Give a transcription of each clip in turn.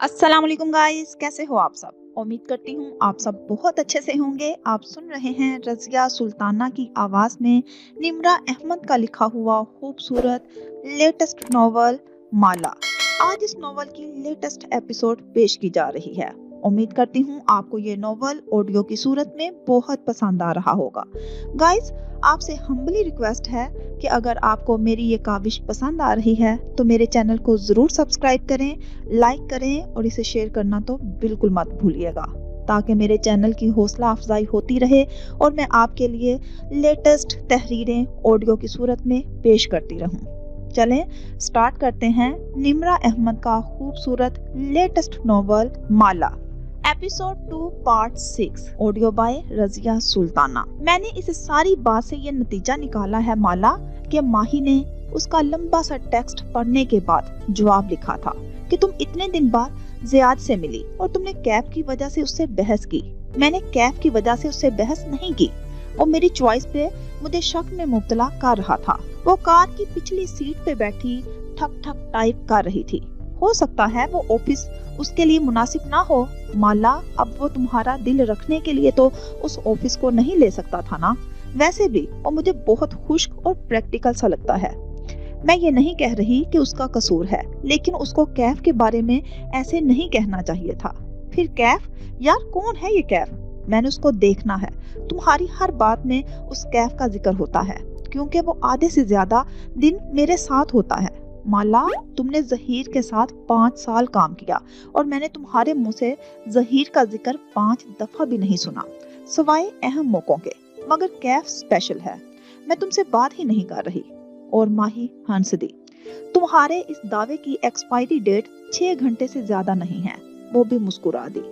अस्सलाम वालेकुम गाइस, कैसे हो आप सब? उम्मीद करती हूँ आप सब बहुत अच्छे से होंगे। आप सुन रहे हैं रज़िया सुल्ताना की आवाज़ में निम्रा अहमद का लिखा हुआ खूबसूरत लेटेस्ट नॉवल माला। आज इस नॉवल की लेटेस्ट एपिसोड पेश की जा रही है। उम्मीद करती हूँ आपको ये नॉवल ऑडियो की सूरत में बहुत पसंद आ रहा होगा। गाइस, आपसे हम्बली रिक्वेस्ट है कि अगर आपको मेरी ये काविश पसंद आ रही है तो मेरे चैनल को ज़रूर सब्सक्राइब करें, लाइक करें और इसे शेयर करना तो बिल्कुल मत भूलिएगा, ताकि मेरे चैनल की हौसला अफजाई होती रहे और मैं आपके लिए लेटेस्ट तहरीरें ऑडियो की सूरत में पेश करती रहूं। चलें स्टार्ट करते हैं निम्रा अहमद का खूबसूरत latest novel Mala. Episode 2 part 6 audio by Razia Sultana. मैंने इस सारी बात से ये नतीजा निकाला है माला कि माही ने उसका लंबा सा टेक्स्ट पढ़ने के बाद जवाब लिखा था कि तुम इतने दिन बाद ज़ियाद से मिली और तुमने कैफ की वजह से उससे बहस की। मैंने कैफ की वजह से उससे बहस नहीं की। वो मेरी चॉइस पे मुझे शक में मुब्तला कर रहा था। वो कार की पिछली सीट पे बैठी ठक ठक टाइप कर रही थी। हो सकता है वो ऑफिस उसके लिए मुनासिब ना हो माला, अब वो तुम्हारा दिल रखने के लिए तो उस ऑफिस को नहीं ले सकता था ना। वैसे भी वो मुझे बहुत खुश्क और प्रैक्टिकल सा लगता है। मैं ये नहीं कह रही कि उसका कसूर है, लेकिन उसको कैफ के बारे में ऐसे नहीं कहना चाहिए था। फिर कैफ, यार कौन है ये कैफ? मैंने उसको देखना है। तुम्हारी हर बात में उस कैफ का जिक्र होता है क्योंकि वो आधे से ज्यादा दिन मेरे साथ होता है। माला, तुमने जहीर के साथ 5 साल काम किया और मैंने तुम्हारे मुंह से जहीर का जिक्र 5 दफा भी नहीं सुना, सिवाय अहम मौकों के। मगर कैफ स्पेशल है, मैं तुमसे बात ही नहीं कर रही। और माही हंस दी। तुम्हारे इस दावे की एक्सपायरी डेट 6 घंटे से ज्यादा नहीं है। वो भी मुस्कुरा दी।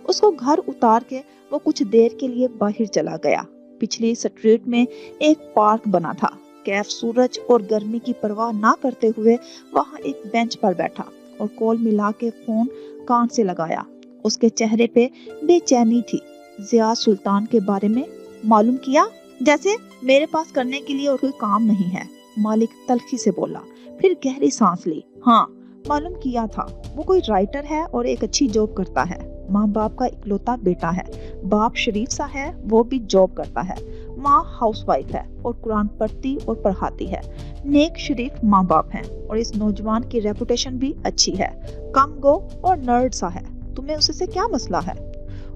उसको घर उतार के वो कुछ देर के लिए बाहर चला गया। पिछली स्ट्रीट में एक पार्क बना था। कैफ सूरज और गर्मी की परवाह ना करते हुए वहां एक बेंच पर बैठा और कॉल मिला के फोन कान से लगाया। उसके चेहरे पे बेचैनी थी। ज़िया सुल्तान के बारे में मालूम किया? जैसे मेरे पास करने के लिए और कोई काम नहीं है, मालिक तल्खी से बोला। फिर गहरी सांस ली। हाँ, मालूम किया था। वो कोई राइटर है और एक अच्छी जॉब करता है। माँ बाप का इकलौता बेटा है। बाप शरीफ सा है, वो भी जॉब करता है। माँ हाउसवाइफ है और कुरान पढ़ती और पढ़ाती है। नेक शरीफ माँ बाप हैं और इस नौजवान की रेपुटेशन भी अच्छी है। कम गो और नर्ड सा है। तुम्हें उससे क्या मसला है?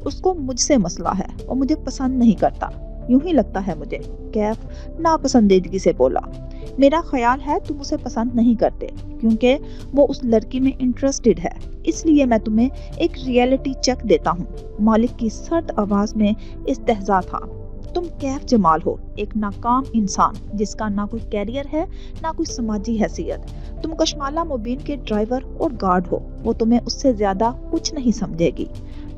उसको मुझसे मसला है और मुझे पसंद नहीं करता, यूं ही लगता है मुझे। कैफ नापसंदीदगी से बोला। मेरा ख्याल है तुम उसे पसंद नहीं करते क्योंकि वो उस लड़की में इंटरेस्टेड है, इसलिए मैं तुम्हें एक रियलिटी चेक देता हूँ। मालिक की सर्द आवाज में इस्तेहजा था। तुम कैफ जमाल हो, एक नाकाम इंसान जिसका ना कोई कैरियर है ना कोई समाजी हैसियत। तुम कशमाला मुबीन के ड्राइवर और गार्ड हो। वो तुम्हें उससे ज्यादा कुछ नहीं समझेगी।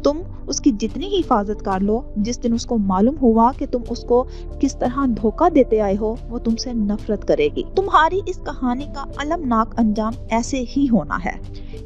तुम उसकी जितनी ही हिफाजत कर लो, जिस दिन उसको मालूम हुआ कि तुम उसको किस तरह धोखा देते आए हो, वो तुमसे नफरत करेगी। तुम्हारी इस कहानी का अलमनाक अंजाम ऐसे ही होना है,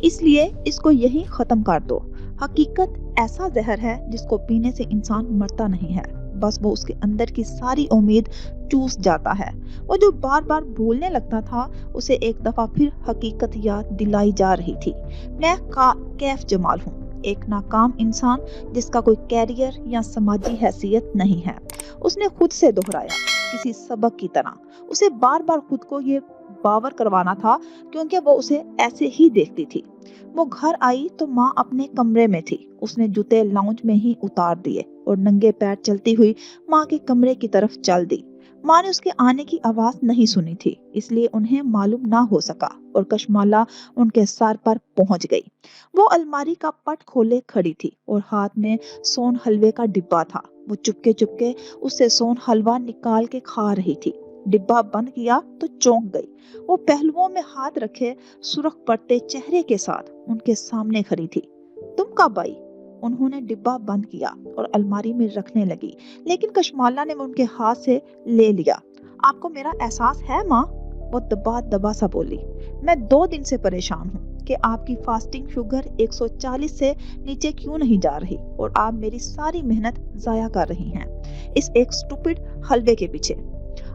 इसलिए इसको यहीं खत्म कर दो। हकीकत ऐसा जहर है जिसको पीने से इंसान मरता नहीं है, बस वो उसके अंदर की सारी उम्मीद चूस जाता है। वो जो बार बार भूलने लगता था, उसे एक दफा फिर हकीकत याद दिलाई जा रही थी। मैं कैफ जमाल हूँ, एक नाकाम इंसान जिसका कोई कैरियर या समाजी हैसियत नहीं है। उसने खुद से दोहराया किसी सबक की तरह। उसे बार बार खुद को ये बावर करवाना था क्योंकि वो उसे ऐसे ही देखती थी। वो घर आई तो माँ अपने कमरे में थी। उसने जूते लाउंज में ही उतार दिए और नंगे पैर चलती हुई माँ के कमरे की तरफ चल दी। माँ ने उसके आने की आवाज नहीं सुनी थी, इसलिए उन्हें मालूम ना हो सका और कशमाला उनके सर पर पहुंच गई। वो अलमारी का पट खोले खड़ी थी और हाथ में सोन हलवे का डिब्बा था। वो चुपके चुपके उससे सोन हलवा निकाल के खा रही थी। डिब्बा बंद किया तो चौंक गई। वो पहलुओं में हाथ रखे सुर्ख पट्टे चेहरे के साथ उनके सामने खड़ी थी। तुम कब आई? उन्होंने डिब्बा बंद किया और अलमारी में रखने लगी, लेकिन कशमाला ने उनके हाथ से ले लिया। आपको मेरा एहसास है माँ? वो दबा दबा सा बोली। मैं 2 दिन से परेशान हूँ कि आपकी फास्टिंग शुगर 140 से नीचे क्यों नहीं जा रही और आप मेरी सारी मेहनत जाया कर रही हैं इस एक स्टूपिड हलवे के पीछे।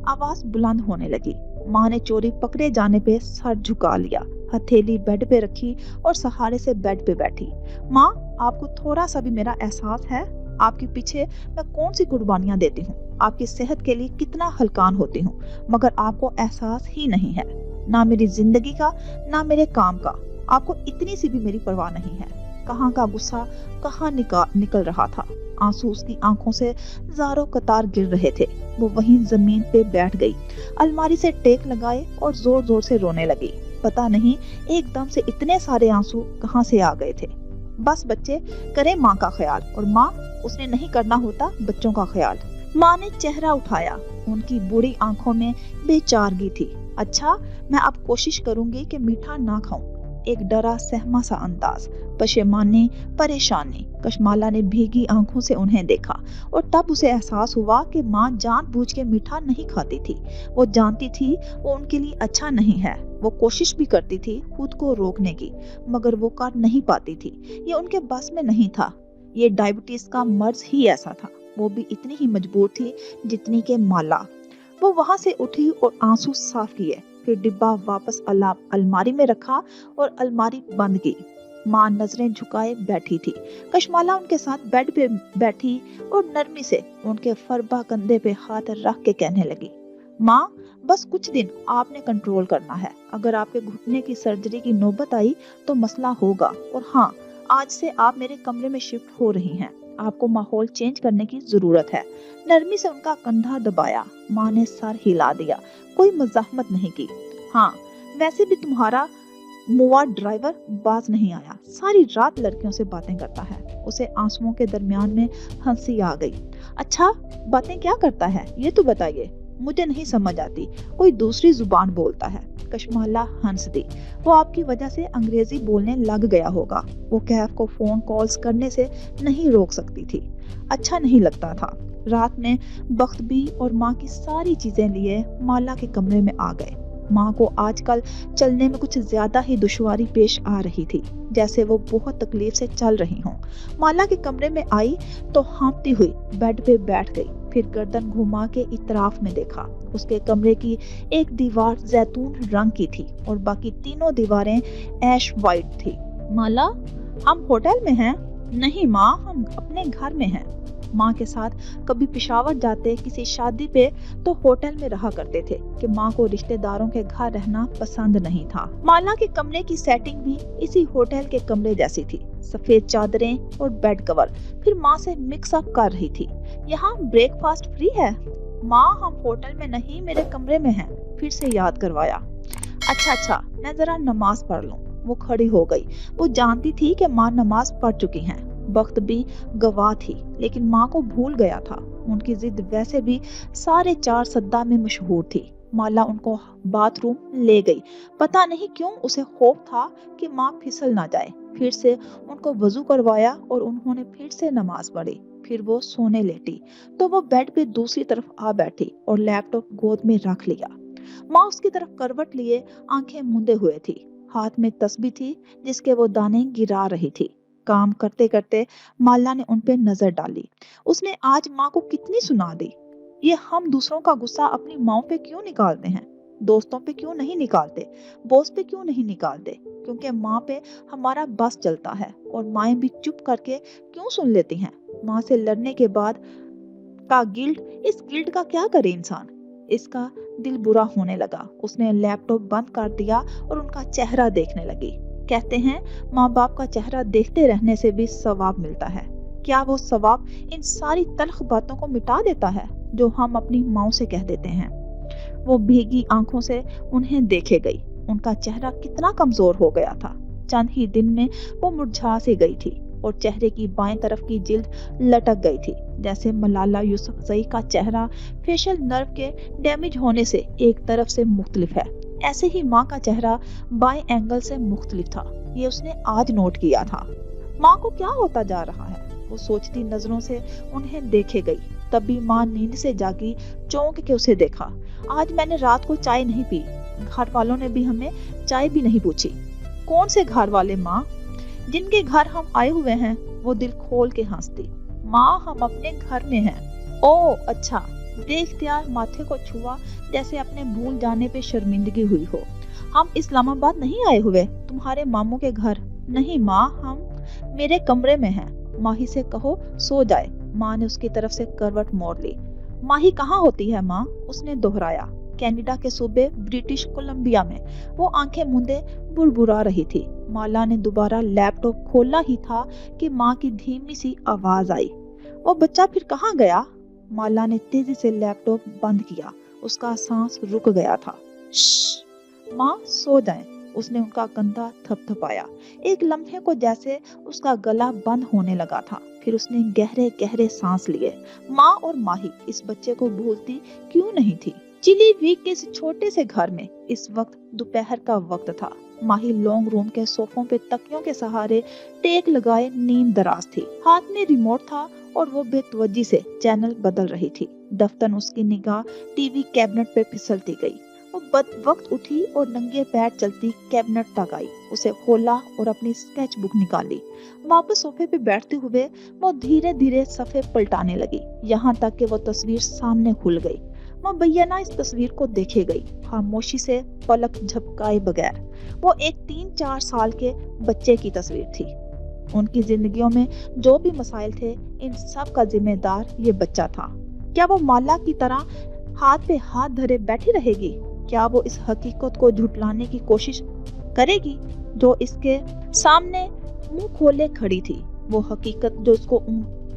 आवाज बुलंद होने लगी। माँ ने चोरी पकड़े जाने पे सर झुका लिया। हथेली बेड पे रखी और सहारे से बेड पे बैठी। माँ, आपको थोड़ा सा भी मेरा एहसास है? आपके पीछे मैं कौन सी कुर्बानियां देती हूँ, आपकी सेहत के लिए कितना हलकान होती हूँ, मगर आपको एहसास ही नहीं है, ना मेरी जिंदगी का ना मेरे काम का। आपको इतनी सी भी मेरी परवाह नहीं है। कहाँ का गुस्सा कहाँ निकल रहा था। आंसू उसकी आंखों से जारों कतार गिर रहे थे। वो वहीं जमीन पे बैठ गई, अलमारी से टेक लगाए और जोर जोर से रोने लगी। पता नहीं एकदम से इतने सारे आंसू कहाँ से आ गए थे। बस बच्चे करें माँ का ख्याल, और माँ, उसने नहीं करना होता बच्चों का ख्याल। माँ ने चेहरा उठाया, उनकी बूढ़ी आंखों में बेचारगी थी। अच्छा, मैं अब कोशिश करूंगी कि मीठा ना खाऊं। एक डरा सहमा सा अंदाज, पशेमानी, परेशानी। कशमाला ने भीगी आंखों से उन्हें देखा और तब उसे एहसास हुआ कि माँ जानबूझ के मीठा नहीं खाती थी। वो जानती थी वो उनके लिए अच्छा नहीं है। वो कोशिश भी करती थी खुद को रोकने की, मगर वो कर नहीं पाती थी। ये उनके बस में नहीं था। ये डायबिटीज का मर्ज ही ऐसा था। वो भी इतनी ही मजबूर थी जितनी के माला। वो वहां से उठी और आंसू साफ किए, फिर डिब्बा वापस अलमारी में रखा और अलमारी बंद की। माँ नजरें झुकाए बैठी थी। कशमाला उनके साथ बेड पे बैठी और नरमी से उनके फरबा कंधे पे हाथ रख के कहने लगी, माँ, बस कुछ दिन आपने कंट्रोल करना है। अगर आपके घुटने की सर्जरी की नौबत आई तो मसला होगा। और हाँ, आज से आप मेरे कमरे में शिफ्ट हो रही हैं। आपको माहौल चेंज करने की जरूरत है। नरमी से उनका कंधा दबाया। माँ ने सर हिला दिया, कोई मजाहमत नहीं की। हाँ, वैसे भी तुम्हारा मुआ ड्राइवर बाज नहीं आया, सारी रात लड़कियों से बातें करता है। उसे आंसुओं के दरमियान में हंसी आ गई। अच्छा, बातें क्या करता है ये तो बताइए, मुझे नहीं समझ आती, कोई दूसरी जुबान बोलता है। कशमाला हंस दी। वो आपकी वजह से अंग्रेजी बोलने लग गया होगा। वो कैफ को फोन कॉल्स करने से नहीं रोक सकती थी। अच्छा नहीं लगता था। रात में बख्त भी और माँ की सारी चीजें लिए माला के कमरे में आ गए। माँ को आजकल चलने में कुछ ज्यादा ही दुश्वारी पेश आ रही थी, जैसे वो बहुत तकलीफ से चल रही हों। माला के कमरे में आई तो हाँफती हुई बेड पे बैठ गई, फिर गर्दन घुमा के इतराफ में देखा। उसके कमरे की एक दीवार जैतून रंग की थी और बाकी तीनों दीवारें ऐश वाइट थी। माला, हम होटल में हैं? नहीं माँ, हम अपने घर में हैं। माँ के साथ कभी पेशावर जाते किसी शादी पे तो होटल में रहा करते थे कि माँ को रिश्तेदारों के घर रहना पसंद नहीं था। माला के कमरे की सेटिंग भी इसी होटल के कमरे जैसी थी। सफेद चादरें और बेड कवर। फिर माँ से मिक्स अप कर रही थी, यहाँ ब्रेकफास्ट फ्री है? माँ, हम होटल में नहीं, मेरे कमरे में हैं। फिर से याद करवाया। अच्छा, मैं जरा नमाज पढ़ लूं। वो खड़ी हो गई। वो जानती थी कि माँ नमाज पढ़ चुकी हैं। वक्त भी गवाह थी, लेकिन माँ को भूल गया था। उनकी जिद वैसे भी सारे चार सद्दा में मशहूर थी। माला उनको बाथरूम ले गई। पता नहीं क्यों उसे खौफ था कि माँ फिसल ना जाए। फिर से उनको वजू करवाया और उन्होंने फिर से नमाज पढ़ी। फिर वो सोने लेटी तो वो बेड पे दूसरी तरफ आ बैठी और लैपटॉप गोद में रख लिया। माँ उसकी तरफ करवट लिए आंखें मूंदे हुए थी। हाथ में तस्बीह थी जिसके वो दाने गिरा रही थी। काम करते करते माला ने उन पे नजर डाली। उसने आज माँ को कितनी सुना दी। ये हम दूसरों का गुस्सा अपनी माँ पे क्यों निकालते हैं, दोस्तों पे क्यों नहीं निकालते, बॉस पे क्यों नहीं निकालते? क्योंकि माँ पे हमारा बस चलता है और माएं भी चुप करके क्यों सुन लेती हैं? माँ से लड़ने के बाद का गिल्ट, इस गिल्ट का क्या करे इंसान? इसका दिल बुरा होने लगा। उसने लैपटॉप बंद कर दिया और उनका चेहरा देखने लगी। कहते हैं माँ बाप का चेहरा देखते रहने से भी सवाब मिलता है। क्या वो सवाब इन सारी तल्ख बातों को मिटा देता है जो हम अपनी माँ से कह देते हैं? वो भीगी आंखों से उन्हें देखे गई। उनका चेहरा कितना कमजोर हो गया था। चंद ही दिन में वो मुरझा सी गई थी और चेहरे की बाएं तरफ की जिल्द लटक गई थी। जैसे मलाला यूसुफजई का चेहरा फेशियल नर्व के डैमेज होने से एक तरफ से मुख्तलिफ है, ऐसे ही माँ का चेहरा बाएं एंगल से मुख्तलिफ था। ये उसने आज नोट किया था। माँ को क्या होता जा रहा है? वो सोचती नजरों से उन्हें देखे गई। तभी माँ नींद से जागी, चौंक के उसे देखा। आज मैंने रात को चाय नहीं पी। घर वालों ने भी हमें चाय भी नहीं पूछी। कौन से घर वाले माँ? जिनके घर हम आए हुए हैं। वो दिल खोल के हंसती। माँ, हम अपने घर में हैं। ओ अच्छा। बेख्तियार माथे को छुआ, जैसे अपने भूल जाने पे शर्मिंदगी हुई हो। हम इस्लामाबाद नहीं आए हुए, तुम्हारे मामू के घर। नहीं माँ, हम मेरे कमरे में हैं। माही से कहो सो जाए। माँ ने उसकी तरफ से करवट मोड़ ली। माही कहाँ होती है माँ? उसने दोहराया। कनाडा के सूबे ब्रिटिश कोलंबिया में। वो आंखें मूंदे बुड़बुड़ा रही थी। माला ने दोबारा लैपटॉप खोला ही था कि माँ की धीमी सी आवाज आई। वो बच्चा फिर कहाँ गया? माला ने तेजी से लैपटॉप बंद किया। उसका सांस रुक गया था। श्श, माँ सो जाएं। उसने उनका कंधा थपथपाया। एक लम्हे को जैसे उसका गला बंद होने लगा था। फिर उसने गहरे गहरे सांस लिए। माँ और माही इस बच्चे को भूलती क्यों नहीं थी? चिली वीक के इस छोटे से घर में इस वक्त दोपहर का वक्त था। माही लॉन्ग रूम के सोफों पे तकियों के सहारे टेक लगाए नींद दराज थी। हाथ में रिमोट था और वो बेतवज्जी से चैनल बदल रही थी। दफ्तन उसकी निगाह टीवी कैबिनेट पे फिसलती गई। वो बदवक्त उठी और नंगे पैर चलती कैबिनेट तक आई। उसे खोला और अपनी स्केच बुक निकाली। वापस सोफे पे बैठते हुए वो धीरे धीरे सफ़े पलटाने लगी, यहाँ तक कि वो तस्वीर सामने खुल गई। वो बैना इस तस्वीर को देखे गई, खामोशी से पलक झपकाए बगैर। वो एक 3-4 साल के बच्चे की तस्वीर थी। उनकी जिंदगियों में जो भी मसाइल थे, इन सब का जिम्मेदार ये बच्चा था। क्या वो माला की तरह हाथ पे हाथ धरे बैठी रहेगी? क्या वो इस हकीकत को झुटलाने की कोशिश करेगी जो इसके सामने मुंह खोले खड़ी थी? वो हकीकत जो उसको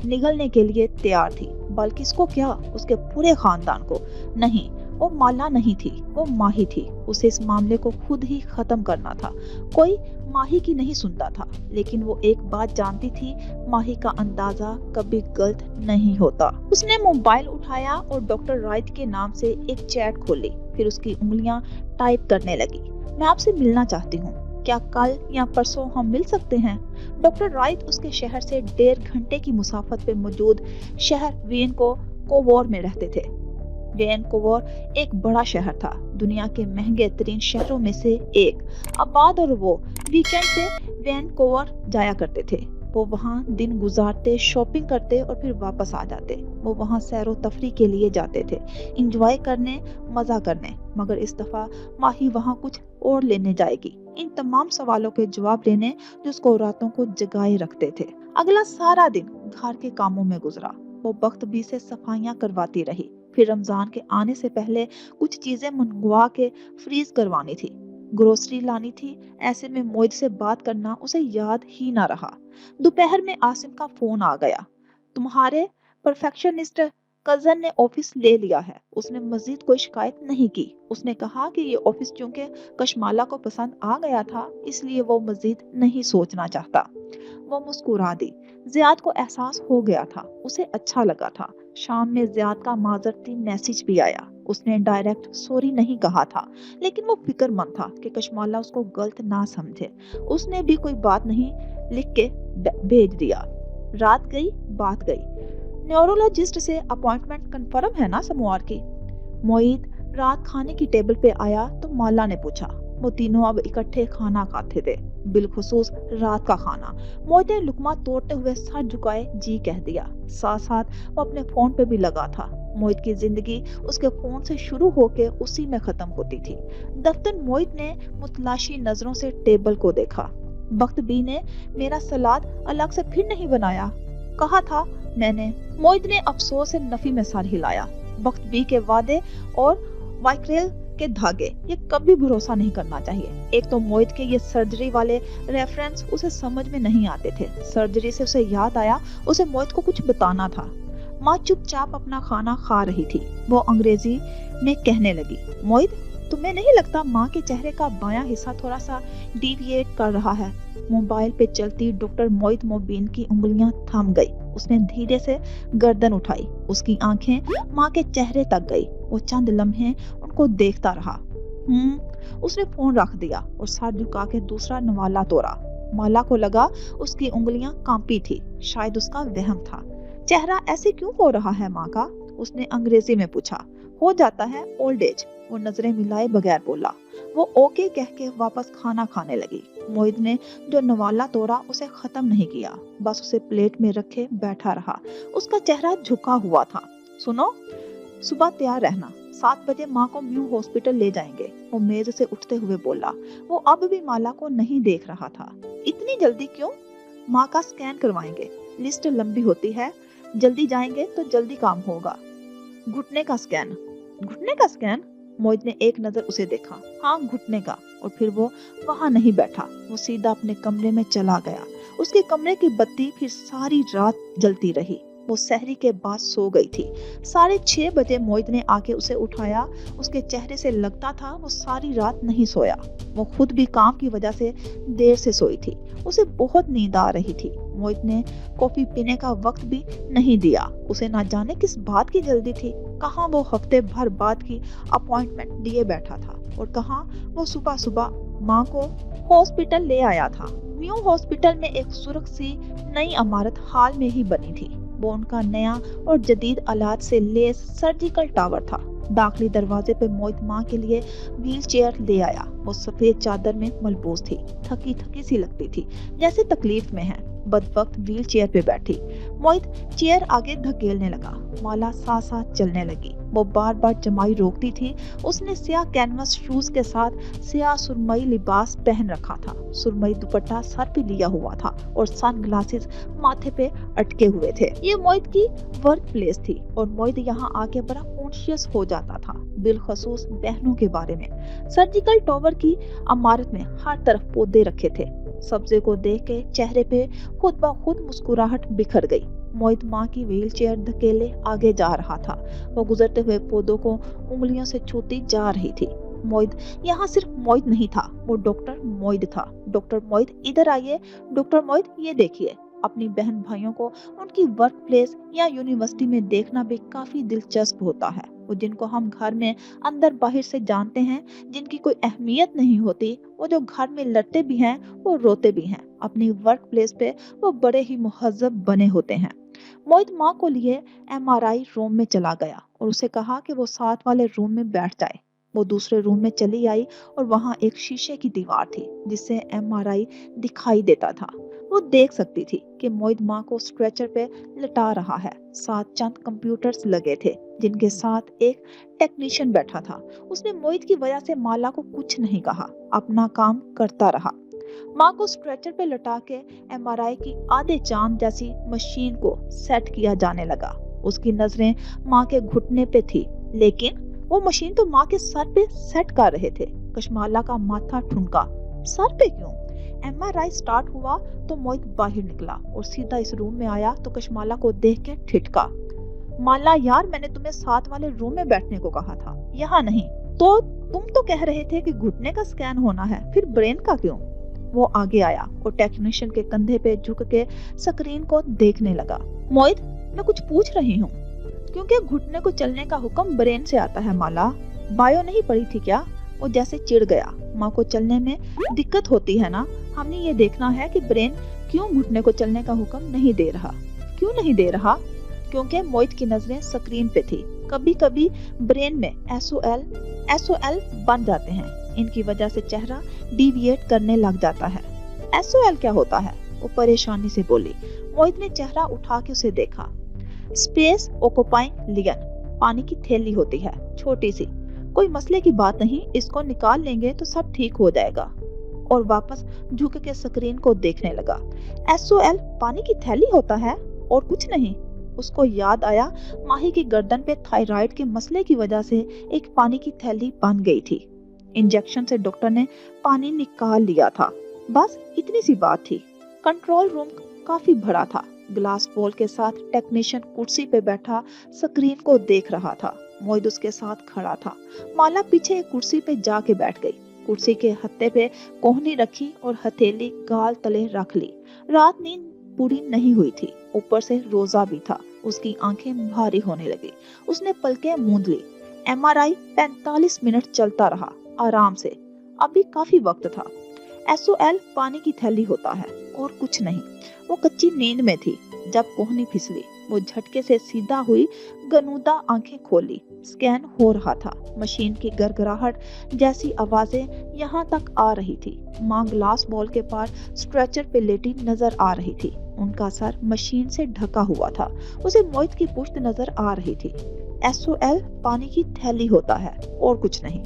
निगलने के लिए तैयार थी, बल्कि इसको क्या, उसके पूरे खानदान को। नहीं, वो माला नहीं थी, वो माही थी। उसे इस मामले को खुद ही खत्म करना था। कोई माही की नहीं सुनता था, लेकिन वो एक बात जानती थी, माही का अंदाजा कभी गलत नहीं होता। उसने मोबाइल उठाया और डॉक्टर राइट के नाम से एक चैट खोली। फिर उसकी उंगलियां टाइप करने लगी। मैं आपसे मिलना चाहती हूँ, क्या कल या परसों हम मिल सकते हैं? डॉक्टर राइट उसके शहर से 1.5 घंटे की मुसाफत पे मौजूद शहर वैनकूवर में रहते थे। वैनकूवर एक बड़ा शहर था, दुनिया के महंगे तरीन शहरों में से एक। आबाद और वो वीकेंड पे वैनकूवर जाया करते थे। वो वहाँ दिन गुजारते, शॉपिंग करते और फिर वापस आ जाते। वो वहाँ सैरो तफरी के लिए जाते थे, इंजॉय करने, मजा करने। मगर इस दफा माही वहाँ कुछ और लेने जाएगी। इन तमाम सवालों के जवाब देने जो उसको रातों को जगाए रखते थे। अगला सारा दिन घर के कामों में गुजरा। वो बख्तबी से सफाइयां करवाती रही। फिर रमजान के आने से पहले कुछ चीजें मंगवा के फ्रीज करवानी थी, ग्रोसरी लानी थी। ऐसे में मोइद से बात करना उसे याद ही ना रहा। दोपहर में आसिम का फोन आ गया। तुम्हारे परफेक्शनिस्ट कजन ने ऑफिस ले लिया है। उसने मजीद कोई शिकायत नहीं की। उसने कहा कि ये ऑफिस चूंकि कशमाला को पसंद आ गया था, इसलिए वो मजीद नहीं सोचना चाहता। वो मुस्कुरा दी। जियाद को एहसास हो गया था, उसे अच्छा लगा था। शाम में जियाद का माजरती मैसेज भी आया। उसने डायरेक्ट सॉरी नहीं कहा था, लेकिन वो फिक्रमंद था कि कशमाला उसको गलत ना समझे। उसने भी कोई बात नहीं लिख के भेज दिया। रात गई, बात गई। न्यूरोलॉजिस्ट से अपॉइंटमेंट कंफर्म है ना सोमवार की? मोईद रात खाने की टेबल पे आया तो माला ने पूछा। वो तीनों अब इकट्ठे खाना खाते थे, बिलखुसूस रात का खाना। मोईद ने लुकमा तोड़ते हुए सर झुकाए जी कह दिया। साथ साथ वो अपने फोन पे भी लगा था। मोईद की जिंदगी उसके फोन से शुरू होके उसी में खत्म होती थी। दफ्तर मोईद ने मुतलाशी नजरों से टेबल को देखा। बख्तबी ने मेरा सलाद अलग से फिर नहीं बनाया, कहा था मैंने। मोईद ने अफसोस से नफी में सर हिलाया। बख्तबी के वादे और वाइक्रेल के धागे, ये कभी भरोसा नहीं करना चाहिए। एक तो मोईद के ये सर्जरी वाले रेफरेंस उसे समझ में नहीं आते थे। सर्जरी से उसे याद आया, उसे मोईद को कुछ बताना था। माँ चुपचाप अपना खाना खा रही थी। वो अंग्रेजी में कहने लगी, मोईद तुम्हें नहीं लगता माँ के चेहरे का बायां हिस्सा थोड़ा सा डिविएट कर रहा है? मोबाइल पे चलती डॉक्टर मोईद मोबीन की उंगलियां थम गई। उसने धीरे से गर्दन उठाई। उसकी आंखें माँ के चेहरे तक गई। वो चंद लम्हे उनको देखता रहा। उसने फोन रख दिया और सर झुका के दूसरा नवाला तोड़ा। माला को लगा उसकी उंगलियां कांपी थी। शायद उसका वहम था। चेहरा ऐसे क्यों हो रहा है माँ का? उसने अंग्रेजी में पूछा। हो जाता है ओल्ड एज, वो नजरें मिलाए बगैर बोला। वो ओके कह के वापस खाना खाने लगी। मोईद ने जो नवाला तोड़ा उसे खत्म नहीं किया, बस उसे प्लेट में रखे बैठा रहा। उसका चेहरा झुका हुआ था। सुनो, सुबह तैयार रहना, 7 बजे माँ को म्यू हॉस्पिटल ले जाएंगे, वो मेज से उठते हुए बोला। वो अब भी माला को नहीं देख रहा था। इतनी जल्दी क्यों? माँ का स्कैन करवाएंगे, लिस्ट लंबी होती है, जल्दी जाएंगे तो जल्दी काम होगा। घुटने का स्कैन? घुटने का स्कैन? मोहित ने एक नजर उसे देखा। हाँ, घुटने का। और फिर वो वहां नहीं बैठा, वो सीधा अपने कमरे में चला गया। उसके कमरे की बत्ती फिर सारी रात जलती रही। वो सहरी के बाद सो गई थी। 6:30 बजे मोहित ने आके उसे उठाया। उसके चेहरे से लगता था वो सारी रात नहीं सोया। वो खुद भी काम की वजह से देर से सोई थी। उसे बहुत नींद आ रही थी। मोहित ने कॉफी पीने का वक्त भी नहीं दिया। उसे ना जाने किस बात की जल्दी थी। कहाँ वो हफ्ते भर बाद की अपॉइंटमेंट लिए बैठा था और कहाँ वो सुबह सुबह माँ को हॉस्पिटल ले आया था। म्यू हॉस्पिटल में एक सुरक्षित नई इमारत हाल में ही बनी थी। वो उनका नया और जदीद आलात से लैस सर्जिकल टावर था। दाखिली दरवाजे पे मोहित माँ के लिए व्हील चेयर ले आया। वो सफेद चादर में मलबूस थी, थकी थकी सी लगती थी, जैसे तकलीफ में है। बदबख्त व्हील चेयर पे बैठी। मोहित चेयर आगे धकेलने लगा। माला साथ साथ चलने लगी। वो बार बार जमाई रोकती थी। उसने स्याह कैनवस शूज के साथ स्याह सुरमई लिबास पहन रखा था। सुरमई दुपट्टा सर पे लिया हुआ था और सन ग्लासेस माथे पे अटके हुए थे। ये मोहित की वर्क प्लेस थी और मोहित यहाँ आके बड़ा कॉन्शियस हो जाता था, बिलखसूस बहनों के बारे में। सर्जिकल टावर की इमारत में हर तरफ पौधे रखे थे। सब्जे को देख के चेहरे पे खुद ब खुद मुस्कुराहट बिखर गई। मोहित माँ की व्हील चेयर धकेले आगे जा रहा था। वो गुजरते हुए पौधों को उंगलियों से छूती जा रही थी। मोहित यहाँ सिर्फ मोहित नहीं था, वो डॉक्टर मोहित था। डॉक्टर मोहित, इधर आइए। डॉक्टर मोहित, ये देखिए। अपनी बहन भाइयों को उनकी वर्क प्लेस या यूनिवर्सिटी में देखना भी काफी दिलचस्प होता है। वो जिनको हम घर में अंदर बाहर से जानते हैं, जिनकी कोई अहमियत नहीं होती, वो जो घर में लड़ते भी हैं, वो रोते भी हैं, अपनी वर्क प्लेस पे वो बड़े ही मुहज्जब बने होते हैं। मोहित माँ को लिए MRI रूम में चला गया और उसे कहा कि वो साथ वाले रूम में बैठ जाए। वो दूसरे रूम में चली आई और वहाँ एक शीशे की दीवार थी जिससे MRI दिखाई देता था। वो देख सकती थी कि मोहित माँ को स्ट्रेचर पे लटा रहा है। साथ चंद कंप्यूटर्स लगे थे जिनके साथ एक टेक्नीशियन बैठा था। उसने मोहित की वजह से माला को कुछ नहीं कहा, अपना काम करता रहा। माँ को स्ट्रेचर पे लटा के MRI की आधे चांद जैसी मशीन को सेट किया जाने लगा। उसकी नजरें माँ के घुटने पे थी, लेकिन वो मशीन तो माँ के सर पे सेट कर रहे थे। कशमाला का माथा ठुनका। सर पे क्यों? MRI स्टार्ट हुआ तो मोहित बाहर निकला और सीधा इस रूम में आया तो कशमाला को देख के ठिठका। माला यार, मैंने तुम्हें साथ वाले रूम में बैठने को कहा था, यहाँ नहीं। तो तुम तो कह रहे थे कि घुटने का स्कैन होना है, फिर ब्रेन का क्यों? वो आगे आया और टेक्नीशियन के कंधे पे झुक के स्क्रीन को देखने लगा। मोहित, मैं कुछ पूछ रही हूँ, क्योंकि घुटने को चलने का हुक्म ब्रेन से आता है। माला, बायो नहीं पढ़ी थी क्या? वो जैसे चिढ़ गया। माँ को चलने में दिक्कत होती है ना, हमने ये देखना है कि ब्रेन क्यों घुटने को चलने का हुक्म नहीं दे रहा। क्यों नहीं दे रहा? क्योंकि मोहित की नजरें स्क्रीन पे थी। कभी कभी ब्रेन में SOL बन जाते हैं। इनकी वजह से चेहरा डिविएट करने लग जाता है। SOL क्या होता है? वो परेशानी से बोली। मोहित ने चेहरा उठा के उसे देखा। स्पेस ऑक्यूपाइंग लिगन, पानी की थैली होती है, छोटी सी। कोई मसले की बात नहीं, इसको निकाल लेंगे तो सब ठीक हो जाएगा। और वापस झुक के स्क्रीन को देखने लगा। SOL पानी की थैली होता है और कुछ नहीं। उसको याद आया, माही की गर्दन पे थायराइड के मसले की वजह से एक पानी की थैली बन गई थी। इंजेक्शन से डॉक्टर ने पानी निकाल लिया था। बस इतनी सी बात थी। कंट्रोल रूम काफी बड़ा था। ग्लास बॉल के साथ टेक्नीशियन कुर्सी पे बैठा स्क्रीन को देख रहा था। मोहित उसके साथ खड़ा था। माला पीछे एक कुर्सी पे जाके बैठ गई। कुर्सी के हत्थे पे कोहनी रखी और हथेली गाल तले रख ली। रात नींद पूरी नहीं हुई थी, ऊपर से रोजा भी था। उसकी आंखें भारी होने लगी। उसने पलकें मूंद ली। MRI 45 मिनट चलता रहा, आराम से। अभी काफी वक्त था। SOL पानी की थैली होता है और कुछ नहीं। वो कच्ची नींद में थी जब कोहनी फिसली। वो झटके से सीधा हुई, गनूदा आंखें खोली। स्कैन हो रहा था। मशीन की गड़गड़ाहट जैसी आवाजें यहाँ तक आ रही थी। माँ ग्लास बॉल के पार स्ट्रेचर पे लेटी नजर आ रही थी। उनका सर मशीन से ढका हुआ था। उसे मोहित की पुश्त नजर आ रही थी। SOL पानी की थैली होता है और कुछ नहीं।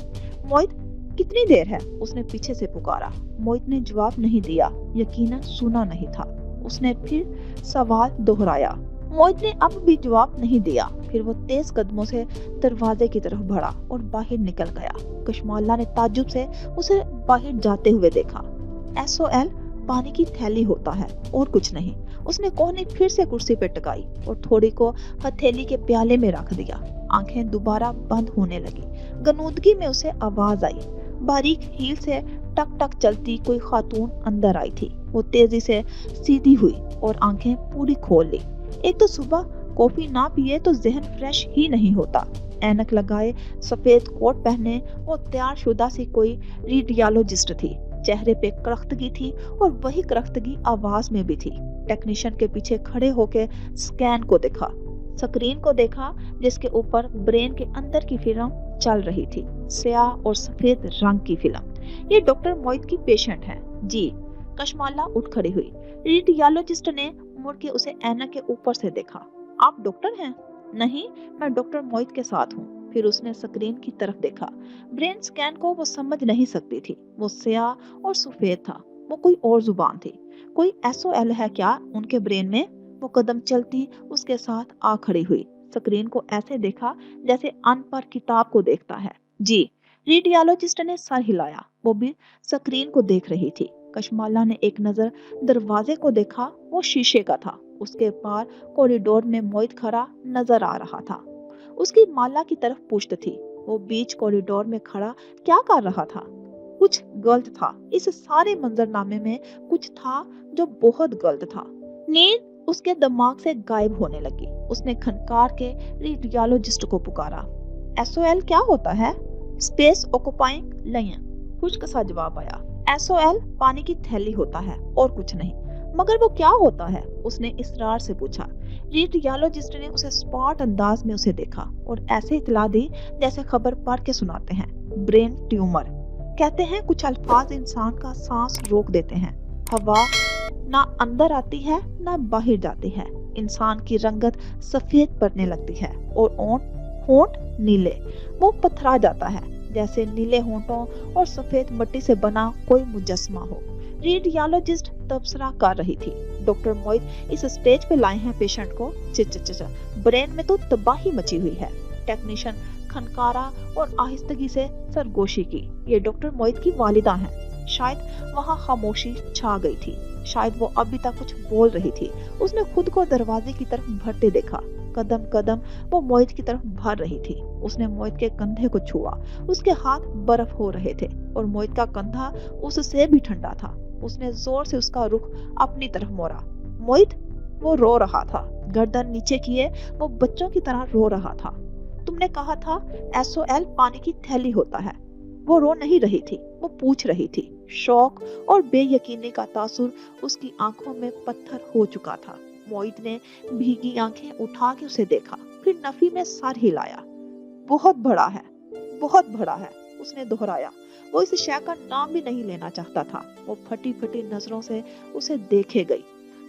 मोहित, कितनी देर है? उसने पीछे से पुकारा। मोहित ने जवाब नहीं दिया, यकीनन सुना नहीं था। उसने फिर सवाल दोहराया। मोहित ने अब भी जवाब नहीं दिया। फिर वो तेज कदमों से दरवाजे की तरफ बढ़ा और बाहर निकल गया। कशमाला ने ताज्जुब से उसे बाहर जाते हुए देखा। SOL पानी की थैली होता है और कुछ नहीं। उसने कोहनी फिर से कुर्सी पर टिकाई और थोड़ी को हथेली के प्याले में रख दिया। आंखें दोबारा बंद होने लगी। गनूदगी में उसे आवाज आई। बारीक हील से टक टक चलती कोई खातून अंदर आई थी। वो तेजी से सीधी हुई और आंखें पूरी खोल ली। एक तो सुबह कॉफी ना पिए तो जहन फ्रेश ही नहीं होता। ऐनक लगाए, सफेद कोट पहने वो तैयार शुदा सी कोई रेडियोलॉजिस्ट थी। चेहरे पे करख्तगी थी और वही करख्तगी आवाज में भी थी। टेक्नीशियन के पीछे खड़े होकर स्कैन को देखा, स्क्रीन को देखा जिसके ऊपर ब्रेन के अंदर की फिल्म चल रही थी, स्याह और सफेद रंग की फिल्म। ये डॉक्टर मोहित की पेशेंट है जी। कशमाला उठ खड़ी हुई। रेडियोलॉजिस्ट ने मुड़ के उसे ऐनक के ऊपर से देखा। आप डॉक्टर हैं? नहीं, मैं डॉक्टर मोहित के साथ हूँ। फिर उसने स्क्रीन की तरफ देखा। ब्रेन स्कैन को वो समझ नहीं सकती थी। वो स्याह और सफेद था। वो कोई और जुबान थी। कोई SOL है क्या उनके ब्रेन में? वो कदम चलती उसके साथ आ खड़ी हुई। स्क्रीन को ऐसे देखा जैसे अनपढ़ किताब को देखता है। जी। रेडियोलॉजिस्ट ने सर हिलाया। वो भी स्क्रीन को देख रही थी। कशमाला ने एक नजर दरवाजे को देखा। वो शीशे का था। उसके पार कॉरिडोर में मोहित खड़ा नजर आ रहा था। उसकी माला की तरफ पुश्त थी। वो बीच कॉरिडोर में खड़ा क्या कर रहा था? कुछ गलत था। इस सारे मंजरनामे में कुछ था जो बहुत गलत था। नींद उसके दिमाग से गायब होने लगी। उसने खनकार के रेडियोलॉजिस्ट को पुकारा। SOL क्या होता है? स्पेस ऑक्युपाइंग लाइन, खुश्क सा जवाब आया। SOL पानी की थैली होता है और कुछ नहीं। मगर वो क्या होता है? उसने इसरार से पूछा। रेडियोलॉजिस्ट ने उसे स्पॉट अंदाज में उसे देखा और ऐसे इतला दी जैसे खबर पढ़ के सुनाते हैं। Brain tumour. कहते हैं कुछ अल्फाज इंसान का सांस रोक देते हैं। हवा ना अंदर आती है ना बाहर जाती है। इंसान की रंगत सफेद पड़ने लगती है और होंठ नीले। वो पथरा जाता है जैसे नीले होंठों और सफेद मिट्टी से बना कोई मुजस्मा हो। रेडियोलॉजिस्ट तबसरा कर रही थी। डॉक्टर मोहित इस स्टेज पे लाए हैं पेशेंट को। ब्रेन में तो तबाही मची हुई है। टेक्नीशियन खनकारा और आहिस्तगी से सरगोशी की। ये डॉक्टर मोहित की वालिदा हैं। शायद वहाँ खामोशी छा गई थी। शायद वो अभी तक कुछ बोल रही थी। उसने खुद को दरवाजे की तरफ बढ़ते देखा। कदम कदम वो मोहित की तरफ बढ़ रही थी। उसने मोहित के कंधे को छुआ। उसके हाथ बर्फ हो रहे थे और मोहित का कंधा उससे भी ठंडा था। उसने जोर से उसका रुख अपनी तरफ मोड़ा। मोहित, वो रो रहा था। गर्दन नीचे किए वो बच्चों की तरह रो रहा था। तुमने कहा था SOL पानी की थैली होता है। वो रो नहीं रही थी, वो पूछ रही थी। शौक और बेयकीनी का तासुर उसकी आंखों में पत्थर हो चुका था। मोहित ने भीगी आंखें उठा के उसे देखा, फिर नफी में सर हिलाया। बहुत बड़ा है, बहुत बड़ा है, उसने दोहराया। वो इस शय का नाम भी नहीं लेना चाहता था। वो फटी फटी नजरों से उसे देखे गई।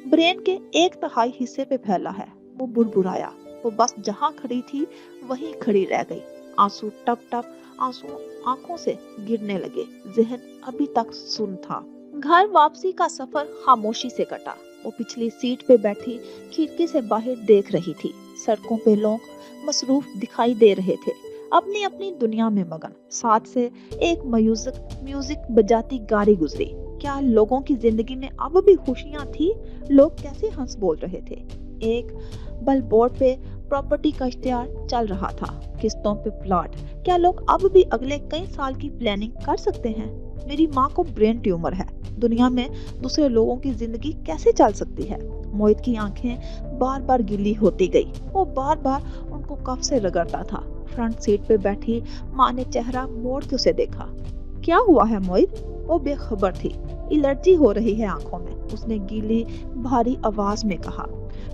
ब्रेन के 1/3 हिस्से पे फैला है। वो बुड़बुड़ाया। वो बस जहाँ खड़ी थी वहीं खड़ी रह गई। आंसू टप टप आंसू आंखों से गिरने लगे। जहन अभी तक सुन्न था। घर वापसी का सफर खामोशी से कटा। वो पिछली सीट पे बैठी खिड़की से बाहर देख रही थी। सड़कों पे लोग मसरूफ दिखाई दे रहे थे, अपनी अपनी दुनिया में मगन। साथ से एक म्यूजिक बजाती गाड़ी गुजरी। क्या लोगों की जिंदगी में अब भी खुशियां थी? लोग कैसे हंस बोल रहे थे। एक बिलबोर्ड पे प्रॉपर्टी का इश्तिहार चल रहा था, किस्तों पे प्लॉट। क्या लोग अब भी अगले कई साल की प्लानिंग कर सकते हैं? मेरी माँ को ब्रेन ट्यूमर है। दुनिया में दूसरे लोगों की जिंदगी कैसे चल सकती है? मोहित की आंखें बार बार गीली होती गई। वो बार बार उनको कफ से रगड़ता था। फ्रंट सीट पे बैठी माँ ने चेहरा मोड़ के उसे देखा। क्या हुआ है मोहित? वो बेखबर थी। एलर्जी हो रही है आंखों में, उसने गीली भारी आवाज में कहा।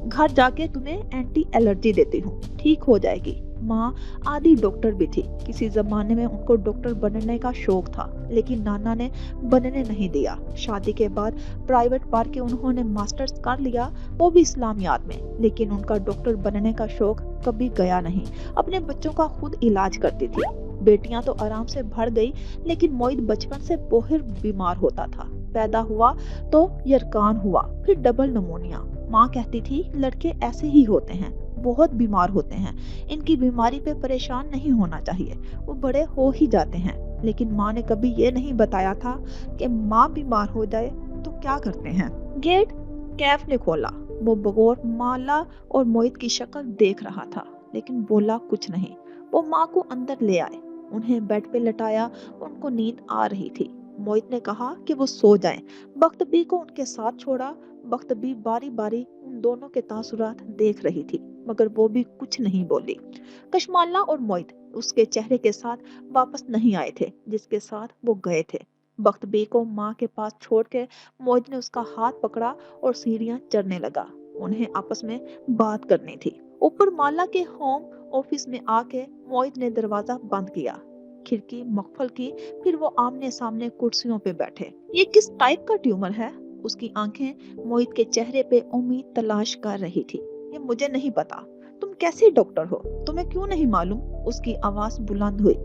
घर जाके तुम्हें एंटी एलर्जी देती हूँ, ठीक हो जाएगी। माँ आदि डॉक्टर भी थी। किसी जमाने में उनको डॉक्टर बनने का शौक था, लेकिन नाना ने बनने नहीं दिया। शादी के बाद प्राइवेट पढ़ के उन्होंने मास्टर्स कर लिया, वो भी इस्लामियात में, लेकिन उनका डॉक्टर बनने का शौक कभी गया नहीं। अपने बच्चों का खुद इलाज करती थी। बेटियां तो आराम से बढ़ गई, लेकिन मोहित बचपन से बहुत बीमार होता था। पैदा हुआ तो यरकान हुआ, फिर डबल निमोनिया। माँ कहती थी लड़के ऐसे ही होते हैं, बहुत बीमार होते हैं, इनकी बीमारी पे परेशान नहीं होना चाहिए, वो बड़े हो ही जाते हैं। लेकिन माँ ने कभी ये नहीं बताया था कि माँ बीमार हो जाए तो क्या करते हैं। गेट कैफ ने खोला। वो बगौर माला और मोहित की शक्ल देख रहा था, लेकिन बोला कुछ नहीं। वो माँ को अंदर ले आए, उन्हें बेड पे लटाया। उनको नींद आ रही थी। मोहित ने कहा कि वो सो जाएं। बख्तबी को उनके साथ छोड़ा। बख्तबी बारी बारी उन दोनों के तासुरात देख रही थी, मगर वो भी कुछ नहीं बोली। कशमाला और मोहित उसके चेहरे के साथ वापस नहीं आए थे जिसके साथ वो गए थे। बख्तबी को माँ के पास छोड़ के मोहित ने उसका हाथ पकड़ा और सीढ़ियां चढ़ने लगा। उन्हें आपस में बात करनी थी। ऊपर माला के होम ऑफिस में आके मोहित ने दरवाजा बंद किया, खिड़की मकफल की, फिर वो आमने सामने कुर्सियों पे बैठे। ये किस टाइप का ट्यूमर है? उसकी आंखें मोहित के चेहरे पे उम्मीद तलाश कर रही थी। ये मुझे नहीं पता। तुम कैसे डॉक्टर हो? तुम्हें क्यों नहीं मालूम? उसकी आवाज बुलंद हुई।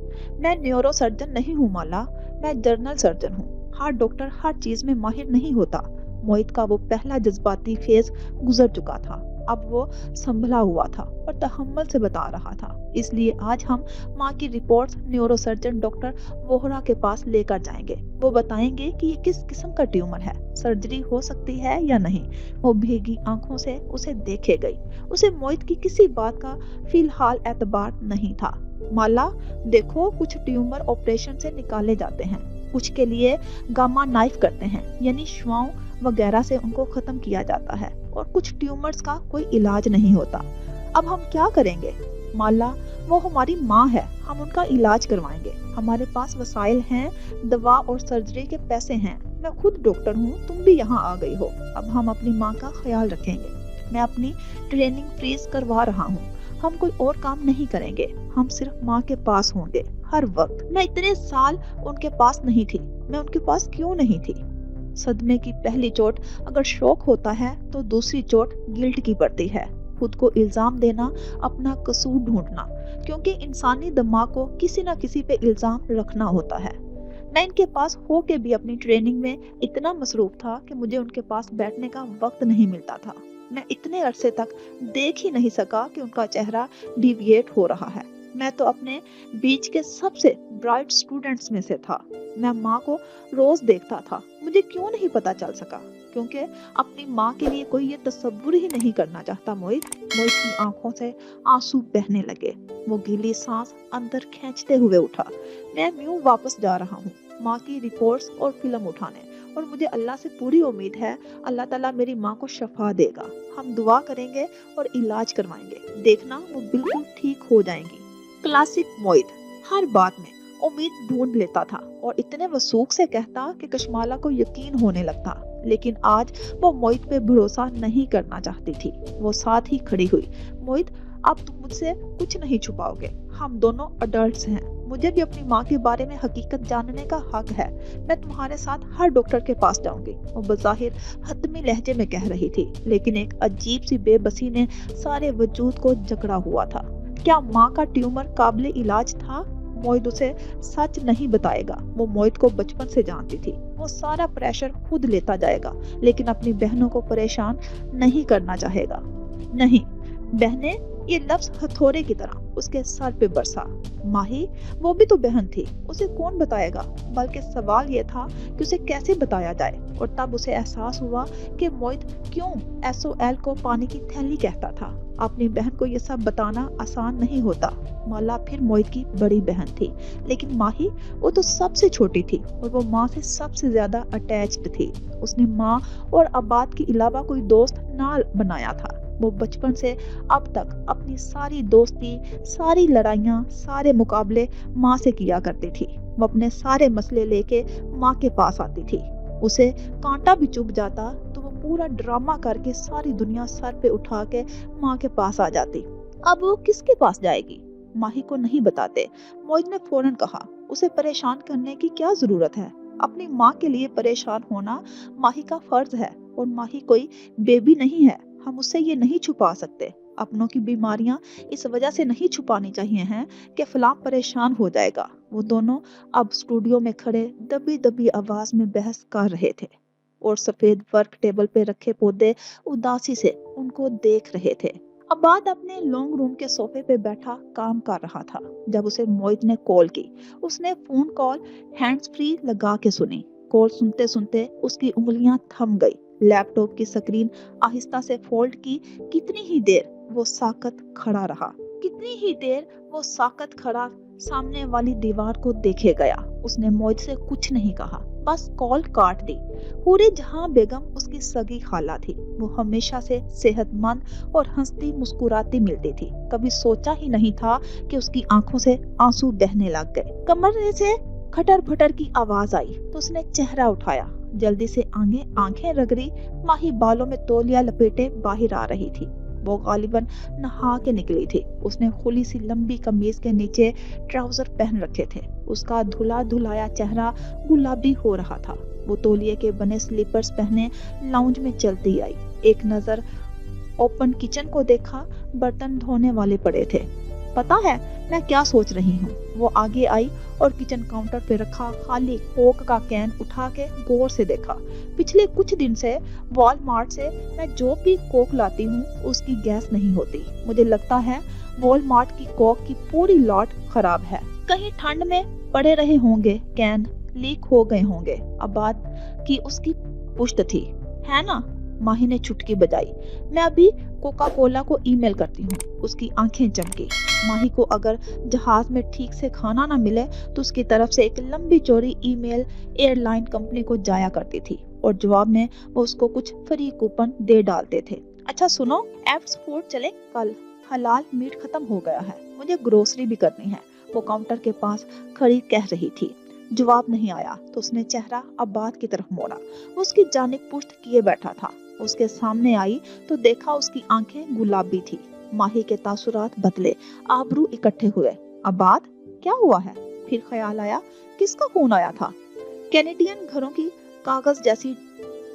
मैं न्यूरो सर्जन नहीं हूँ माला, मैं जर्नल सर्जन हूँ। हर डॉक्टर हर चीज में माहिर नहीं होता। मोहित का वो पहला जज्बाती फेज गुजर चुका था। अब वो संभला हुआ था और तहम्मुल से बता रहा था। इसलिए आज हम माँ की रिपोर्ट्स न्यूरोसर्जन डॉक्टर वोहरा के पास लेकर जाएंगे। वो बताएंगे कि ये किस किस्म का ट्यूमर है, सर्जरी हो सकती है या नहीं। वो भीगी आंखों से उसे देखे गई। उसे मोहित की किसी बात का फिलहाल एतबार नहीं था। माला देखो, कुछ ट्यूमर ऑपरेशन से निकाले जाते हैं, कुछ के लिए गामा नाइफ करते हैं, यानी श्वाओं वगैरह से उनको खत्म किया जाता है, और कुछ ट्यूमर्स का कोई इलाज नहीं होता। अब हम क्या करेंगे? माला, वो हमारी माँ है, हम उनका इलाज करवाएंगे। हमारे पास वसाइल हैं, दवा और सर्जरी के पैसे हैं। मैं खुद डॉक्टर हूँ, तुम भी यहाँ आ गई हो। अब हम अपनी माँ का ख्याल रखेंगे। मैं अपनी ट्रेनिंग फ्रीज करवा रहा हूँ। हम कोई और काम नहीं करेंगे, हम सिर्फ माँ के पास होंगे हर वक्त। मैं इतने साल उनके पास नहीं थी, मैं उनके पास क्यों नहीं थी? सदमे की पहली चोट अगर शौक होता है तो दूसरी चोट गिल्ट की पड़ती है। खुद को इल्जाम देना, अपना कसूर ढूंढना, क्योंकि इंसानी दिमाग को किसी न किसी पे इल्जाम रखना होता है। मैं इनके पास हो के भी अपनी ट्रेनिंग में इतना मसरूफ था कि मुझे उनके पास बैठने का वक्त नहीं मिलता था। मैं इतने अरसे तक देख ही नहीं सका कि उनका चेहरा डिविएट हो रहा है। मैं तो अपने बीच के सबसे ब्राइट स्टूडेंट्स में से था। मैं माँ को रोज देखता था। मुझे क्यों नहीं पता चल सका? क्योंकि अपनी माँ के लिए कोई ये तसव्वुर ही नहीं करना चाहता। मोहित की आंखों से आंसू बहने लगे। वो गीली सांस अंदर खींचते हुए उठा। मैं यूं वापस जा रहा हूँ माँ की रिपोर्ट्स और फिल्म उठाने, और मुझे अल्लाह से पूरी उम्मीद है अल्लाह ताला मेरी माँ को शफा देगा। हम दुआ करेंगे और इलाज करवाएंगे, देखना वो बिल्कुल ठीक हो जाएंगी। क्लासिक मोहित हर बात में उम्मीद ढूंढ लेता था और इतने वसूख से कहता कि कशमाला को यकीन होने लगता। लेकिन आज वो मोहित पे भरोसा नहीं करना चाहती थी। वो साथ ही खड़ी हुई। मोहित, अब तुम मुझसे कुछ नहीं छुपाओगे, हम दोनों अडल्ट्स हैं। मुझे भी अपनी माँ के बारे में हकीकत जानने का हक है। मैं तुम्हारे साथ हर डॉक्टर के पास जाऊंगी। वो बज़ाहिर हतमी लहजे में कह रही थी, लेकिन एक अजीब सी बेबसी ने सारे वजूद को जकड़ा हुआ था। क्या माँ का ट्यूमर काबिल इलाज था? मोहित उसे सच नहीं बताएगा। वो मोहित को बचपन से जानती थी। वो सारा प्रेशर खुद लेता जाएगा, लेकिन अपनी बहनों को परेशान नहीं करना चाहेगा। नहीं, बहनें, ये लफ्ज हथौड़े की तरह उसके सर पे बरसा। माही, वो भी तो बहन थी, उसे कौन बताएगा? बल्कि सवाल ये था कि उसे कैसे बताया जाए। और तब उसे एहसास हुआ कि मोहित क्यों SOL को पानी की थैली कहता था। अपनी बहन को ये सब बताना आसान नहीं होता। माला फिर मोहित की बड़ी बहन थी, लेकिन माही, वो तो सबसे छोटी थी और वो माँ से सबसे ज्यादा अटैच्ड थी। उसने माँ और अब्बाद के अलावा कोई दोस्त ना बनाया था। वो बचपन से अब तक अपनी सारी दोस्ती, सारी लड़ाइयाँ, सारे मुकाबले माँ से किया करती थी। वो अपने सारे मसले लेके माँ के पास आती थी। उसे कांटा भी चुभ जाता तो वो पूरा ड्रामा करके सारी दुनिया सर पे उठा के माँ के पास आ जाती। अब वो किसके पास जाएगी? माही को नहीं बताते। मोहित ने फौरन कहा, उसे परेशान करने की क्या जरूरत है? अपनी माँ के लिए परेशान होना माही का फर्ज है, और माही कोई बेबी नहीं है। हम उससे ये नहीं छुपा सकते। अपनों की बीमारियां इस वजह से नहीं छुपानी चाहिए हैं कि फलां परेशान हो जाएगा। वो दोनों अब स्टूडियो में खड़े दबी दबी आवाज में बहस कर रहे थे, और सफेद वर्क टेबल पे रखे पौधे उदासी से उनको देख रहे थे। अब्बाद अपने लॉन्ग रूम के सोफे पे बैठा काम कर रहा था जब उसे मोहित ने कॉल की। उसने फोन कॉल हैंड्स फ्री लगा के सुनी। कॉल सुनते सुनते उसकी उंगलियां थम गई। लैपटॉप की स्क्रीन आहिस्ता से फोल्ड की। कितनी ही देर वो साकत खड़ा रहा, कितनी ही देर वो साकत खड़ा सामने वाली दीवार को देखे गया। उसने मोहित से कुछ नहीं कहा, बस कॉल काट दी। पूरे जहां बेगम उसकी सगी खाला थी। वो हमेशा से सेहतमंद और हंसती मुस्कुराती मिलती थी। कभी सोचा ही नहीं था कि उसकी आंखों से आंसू बहने लग गए। कमरे से खटर फटर की आवाज आई तो उसने चेहरा उठाया। जल्दी से आंखें रगड़ी। माही बालों में तौलिया लपेटे बाहर आ रही थी। वो गालिबन नहा के निकली थी। उसने खुली सी लंबी कमीज के नीचे ट्राउजर पहन रखे थे। उसका धुला धुलाया चेहरा गुलाबी हो रहा था। वो तौलिए के बने स्लीपर्स पहने लाउंज में चलती आई। एक नजर ओपन किचन को देखा। बर्तन धोने वाले पड़े थे। पता है मैं क्या सोच रही हूँ? वो आगे आई और किचन काउंटर पे रखा खाली कोक का कैन उठा के गौर से देखा। पिछले कुछ दिन से वॉलमार्ट से मैं जो भी कोक लाती हूँ उसकी गैस नहीं होती। मुझे लगता है वॉलमार्ट की कोक की पूरी लॉट खराब है। कहीं ठंड में पड़े रहे होंगे, कैन लीक हो गए होंगे। अब्बाद की उसकी पुश्त थी, है ना? माही ने चुटकी बजाई। मैं अभी कोका कोला को ईमेल करती हूँ। उसकी आंखें चमकी। माही को अगर जहाज में ठीक से खाना ना मिले तो उसकी तरफ से एक लंबी चौड़ी ईमेल एयरलाइन कंपनी को जाया करती थी, और जवाब में वो उसको कुछ फ्री कूपन दे डालते थे। अच्छा सुनो, एप्स फूड चले कल। हलाल मीट खत्म हो गया है, मुझे ग्रोसरी भी करनी है। वो काउंटर के पास खड़ी कह रही थी। जवाब नहीं आया तो उसने चेहरा अब्बाद की तरफ मोड़ा। वो उसकी जानिब पुश्त किए बैठा था। उसके सामने आई तो देखा उसकी आंखें गुलाबी थी। माही के तासुरात बदले, आबरू इकट्ठे हुए। अब्बाद क्या हुआ है? फिर ख्याल आया, किसका फोन आया था? कैनेडियन घरों की कागज जैसी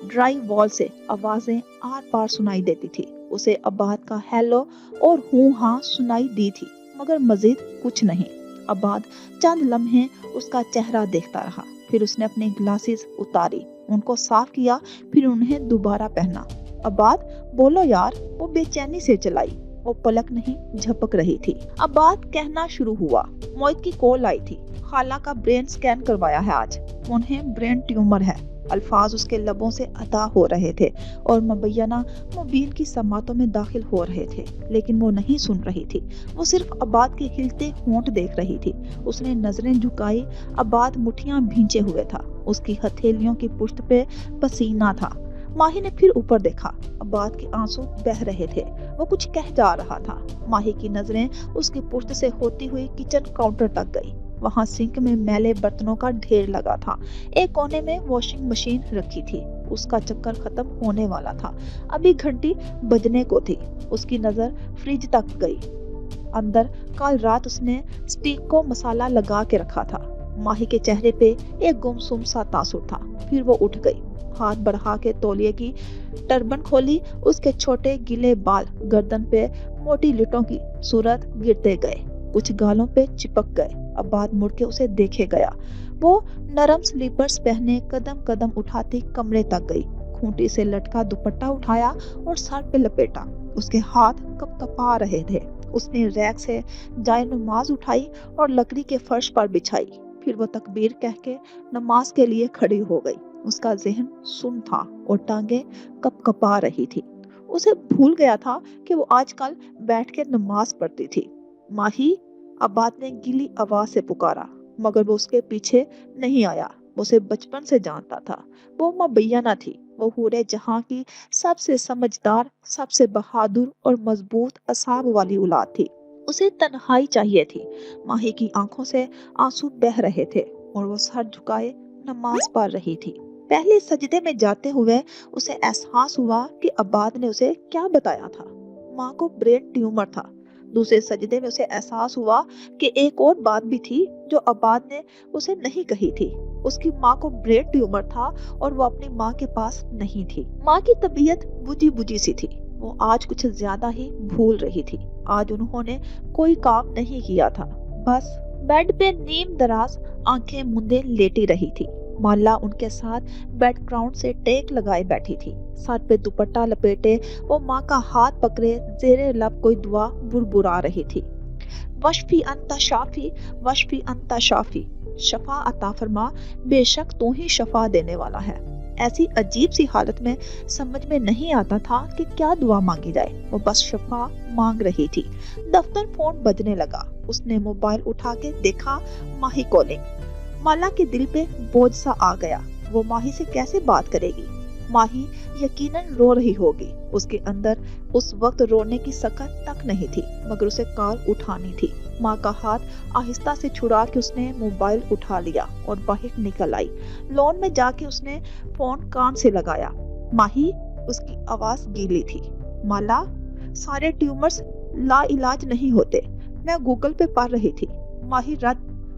ड्राई वॉल से आवाजें आर पार सुनाई देती थी। उसे अब्बाद का हेलो और हूँ हाँ सुनाई दी थी, मगर मजीद कुछ नहीं। अब्बाद चंद लम्हे उसका चेहरा देखता रहा। फिर उसने अपनी ग्लासेस उतारी, उनको साफ किया, फिर उन्हें दोबारा पहना। अब्बाद बोलो यार। वो बेचैनी से चलाई। वो पलक नहीं झपक रही थी। अब्बाद कहना शुरू हुआ। मोहित की कॉल आई थी। खाला का ब्रेन स्कैन करवाया है आज। उन्हें ब्रेन ट्यूमर है। अल्फाज उसके लबों से अदा हो रहे थे और मुबैना मुबीन की समातों में दाखिल हो रहे थे, लेकिन वो नहीं सुन रही थी। वो सिर्फ अब्बाद के हिलते होंठ देख रही थी। उसने नजरें झुकाई। अब्बाद मुठ्ठियां भींचे हुए था। उसकी हथेलियों की पुश्त पे पसीना था। माही ने फिर ऊपर देखा। अब्बाद के आंसू बह रहे थे। वो कुछ कह जा रहा था। माही की नजरें उसकी पुश्त से होती हुई किचन काउंटर तक गई। वहां सिंक में मैले बर्तनों का ढेर लगा था। एक कोने में वॉशिंग मशीन रखी थी। उसका चक्कर खत्म होने वाला था। अभी घंटी बजने को थी। उसकी नजर फ्रिज तक गई। अंदर कल रात उसने स्टीक को मसाला लगा के रखा था। माही के चेहरे पे एक गुमसुम सा तासुर था। फिर वो उठ गई। हाथ बढ़ा के तौलिए की टर्बन खोली। उसके छोटे गीले बाल गर्दन पे मोटी लिटों की सूरत गिरते गए, कुछ गालों पे चिपक गए। अब्बाद मुड़ के उसे देखे गया। वो नरम स्लीपर्स पहने कदम कदम उठाती कमरे तक गई। खूंटी से लटका दुपट्टा उठाया और सर पे लपेटा। उसके हाथ कपकपा रहे थे। उसने रैक से जाए नमाज उठाई और लकड़ी के फर्श पर बिछाई। फिर वो तकबीर कह के नमाज के लिए खड़ी हो गई। उसका जहन सुन्न था और टांगे कपकपा रही थी। उसे भूल गया था कि वो आजकल बैठ के नमाज पढ़ती थी। माही, अब्बाद ने गीली आवाज से पुकारा, मगर वो उसके पीछे नहीं आया। वो उसे बचपन से जानता था। वो मुबैना थी। वो पूरे जहां की सबसे समझदार, सबसे बहादुर और मजबूत असाब वाली औलाद थी। उसे तन्हाई चाहिए थी। माही की आंखों से आंसू बह रहे थे और वो सर झुकाए नमाज पढ़ रही थी। पहले सजदे में जाते हुए उसे एहसास हुआ कि अब्बाद ने उसे क्या बताया था। माँ को ब्रेन ट्यूमर था। दूसरे सजदे में उसे एहसास हुआ कि एक और बात भी थी जो अब्बाद ने उसे नहीं कही थी। उसकी माँ को ब्रेन ट्यूमर था और वो अपनी माँ के पास नहीं थी। माँ की तबीयत बुझी बुझी सी थी। वो आज कुछ ज्यादा ही भूल रही थी। आज उन्होंने कोई काम नहीं किया था, बस बेड पे नीम दराज आंखें मूंदे लेटी रही थी। माला उनके साथ बैकग्राउंड से टेक लगाए बैठी थी। सर पे दुपट्टा लपेटे वो माँ का हाथ पकड़े जेरे लब कोई दुआ बुरबुरा रही थी। वशफी अंता शाफी, वशफी अंता शाफी, शफा अता फरमा, बेशक तू ही शफा देने वाला है। ऐसी अजीब सी हालत में समझ में नहीं आता था कि क्या दुआ मांगी जाए। वो बस शफा मांग रही थी। दफ्तर फोन बजने लगा। उसने मोबाइल उठा के देखा, माही कॉलिंग। माला के दिल पे बोझ सा आ गया। वो माही से कैसे बात करेगी? माही यकीनन रो रही होगी। उसके अंदर उस वक्त रोने की सकत तक नहीं थी, मगर उसे कॉल उठानी थी। माँ का हाथ आहिस्ता से छुड़ा के उसने मोबाइल उठा लिया और बाहर निकल आई। लॉन में जाके उसने फोन कान से लगाया। माही, उसकी आवाज गीली थी। माला, सारे ट्यूमर्स ला इलाज नहीं होते। मैं गूगल पे पढ़ रही थी। माही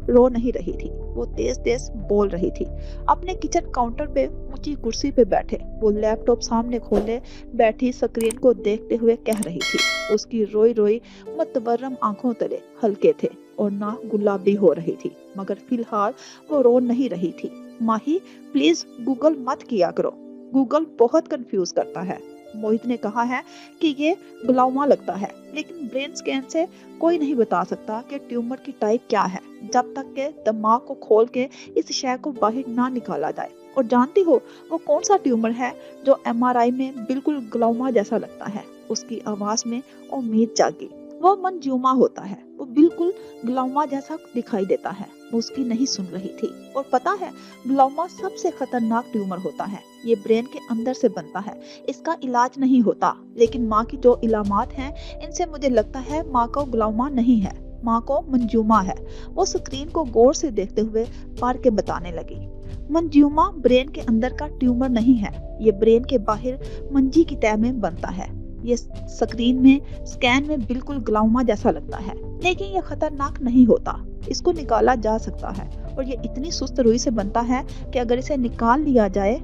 रो नहीं रही थी। वो तेज तेज बोल रही थी। अपने किचन काउंटर पे ऊंची कुर्सी पे बैठे वो लैपटॉप सामने खोले बैठी स्क्रीन को देखते हुए कह रही थी। उसकी रोई रोई मुतवर्रम आंखों तले हल्के थे और ना गुलाबी हो रही थी, मगर फिलहाल वो रो नहीं रही थी। माही, प्लीज गूगल मत किया करो। गूगल बहुत कंफ्यूज करता है। मोहित ने कहा है कि ये ग्लाउमा लगता है, लेकिन ब्रेन स्कैन से कोई नहीं बता सकता कि ट्यूमर की टाइप क्या है, जब तक के दिमाग को खोल के इस शय को बाहर ना निकाला जाए। और जानती हो वो कौन सा ट्यूमर है जो एमआरआई में बिल्कुल ग्लाउमा जैसा लगता है? उसकी आवाज में उम्मीद जागी। वो मंजूमा होता है। वो बिल्कुल ग्लाउमा जैसा दिखाई देता है। वो उसकी नहीं सुन रही थी। और पता है, ग्लाउमा सबसे खतरनाक ट्यूमर होता है। ये ब्रेन के अंदर से बनता है। इसका इलाज नहीं होता, लेकिन माँ की जो इलामात हैं, इनसे मुझे लगता है माँ को ग्लाउमा नहीं है, माँ को मंजूमा है। वो स्क्रीन को गौर से देखते हुए पढ़ के बताने लगी। मंजूमा ब्रेन के अंदर का ट्यूमर नहीं है। ये ब्रेन के बाहर मंजी की तह में बनता है। ये स्क्रीन में स्कैन में बिल्कुल ग्लाउमा जैसा लगता है, लेकिन ये खतरनाक नहीं होता। इसको निकाला जा सकता है और ये इतनी सुस्त रुई से बनता है कि अगर इसे निकाल लिया जाए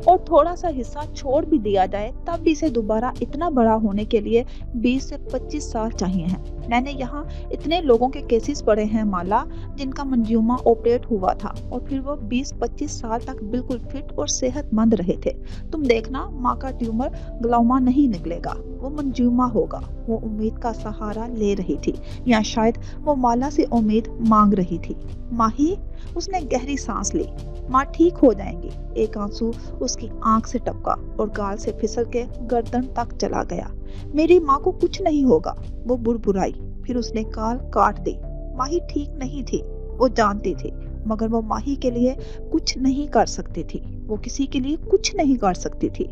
और थोड़ा सा हिस्सा छोड़ भी दिया जाए, तब भी इसे दोबारा इतना बड़ा होने के लिए 20 से 25 साल चाहिए हैं। मैंने यहाँ इतने लोगों के केसेस पढ़े हैं माला, जिनका मंजूमा ऑपरेट हुआ था और फिर वो 20-25 साल तक बिल्कुल फिट और सेहतमंद रहे थे। तुम देखना, माँ का ट्यूमर ग्लाउमा नहीं निकलेगा, वो मंजूमा होगा। वो उम्मीद का सहारा ले रही थी, या शायद वो माला से उम्मीद मांग रही थी। माही, उसने गहरी सांस ली। माँ ठीक हो जाएंगी। एक आंसू उसकी आंख से टपका और गाल से फिसल के गर्दन तक चला गया। मेरी माँ को कुछ नहीं होगा, वो बुड़बुड़ाई। फिर उसने कॉल काट दी। माही ठीक नहीं थी, वो जानती थी, मगर वो माही के लिए कुछ नहीं कर सकती थी। वो किसी के लिए कुछ नहीं कर सकती थी।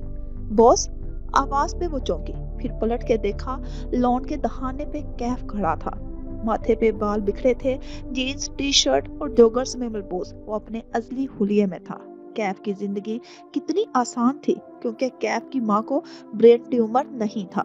बॉस, आवाज पे वो चौंकी। फिर पलट के देखा, लॉन के दहाने पे कैफ खड़ा था। माथे पे बाल बिखरे थे, जीन्स, टी शर्ट और जॉगर्स में मलबूस वो अपने अजली हुलिये में था। कैफ की जिंदगी कितनी आसान थी, क्योंकि कैफ की माँ को ब्रेन ट्यूमर नहीं था।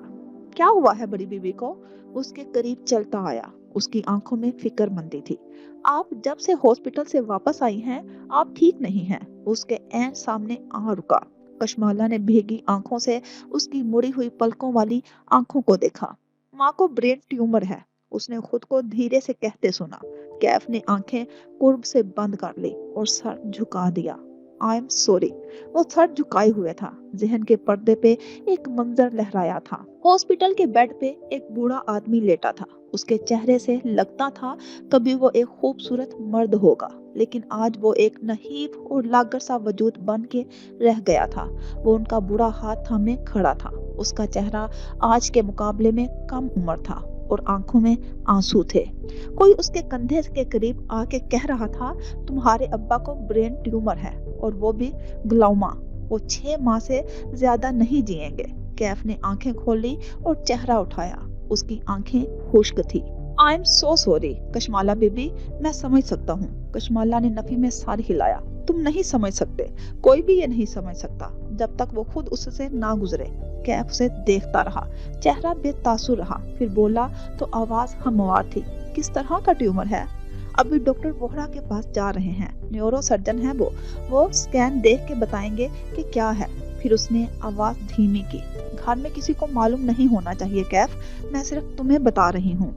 क्या हुआ है बड़ी बीबी को? उसके करीब चलता आया। उसकी आंखों में फिक्रमंदी थी। आप जब से हॉस्पिटल से वापस आई हैं, आप ठीक नहीं हैं। उसके ऐन सामने आ रुका। कशमाला ने भीगी आंखों से उसकी मुड़ी हुई पलकों वाली आंखों को देखा। माँ को ब्रेन ट्यूमर है, उसने खुद को धीरे से कहते सुना। कैफ ने आंखें कुर्ब से बंद कर ली और सर झुका दिया। I am sorry. वो सर झुकाए हुए था। जहन के पर्दे पे एक मंजर लहराया था। हॉस्पिटल के बेड पे एक बूढ़ा आदमी लेटा था। उसके चेहरे से लगता था कभी वो एक खूबसूरत मर्द होगा, लेकिन आज वो एक नहीब और लागर सा वजूद बन के रह गया था। वो उनका बुरा हाथ थामे खड़ा था। उसका चेहरा आज के मुकाबले में कम उम्र था और आंखों में आंसू थे। कोई उसके कंधे के करीब आके कह रहा था, तुम्हारे अब्बा को ब्रेन ट्यूमर है और वो भी ग्लाउमा। वो 6 माह से ज्यादा नहीं जिएंगे। कैफ ने आंखें खोली और चेहरा उठाया। उसकी आंखें खुश्क थी। I am so sorry Kashmala बीबी, मैं समझ सकता हूँ। कशमाला ने नफी में सर हिलाया। तुम नहीं समझ सकते, कोई भी ये नहीं समझ सकता जब तक वो खुद उससे ना गुजरे। कैफ उसे देखता रहा, चेहरा बेतासुर रहा, फिर बोला तो आवाज हमवार थी, किस तरह का ट्यूमर है? अभी डॉक्टर वोहरा के पास जा रहे हैं, न्यूरो सर्जन है वो स्कैन देख के बताएंगे कि क्या है। फिर उसने आवाज धीमी की, घर में किसी को मालूम नहीं होना चाहिए कैफ, मैं सिर्फ तुम्हें बता रही हूँ।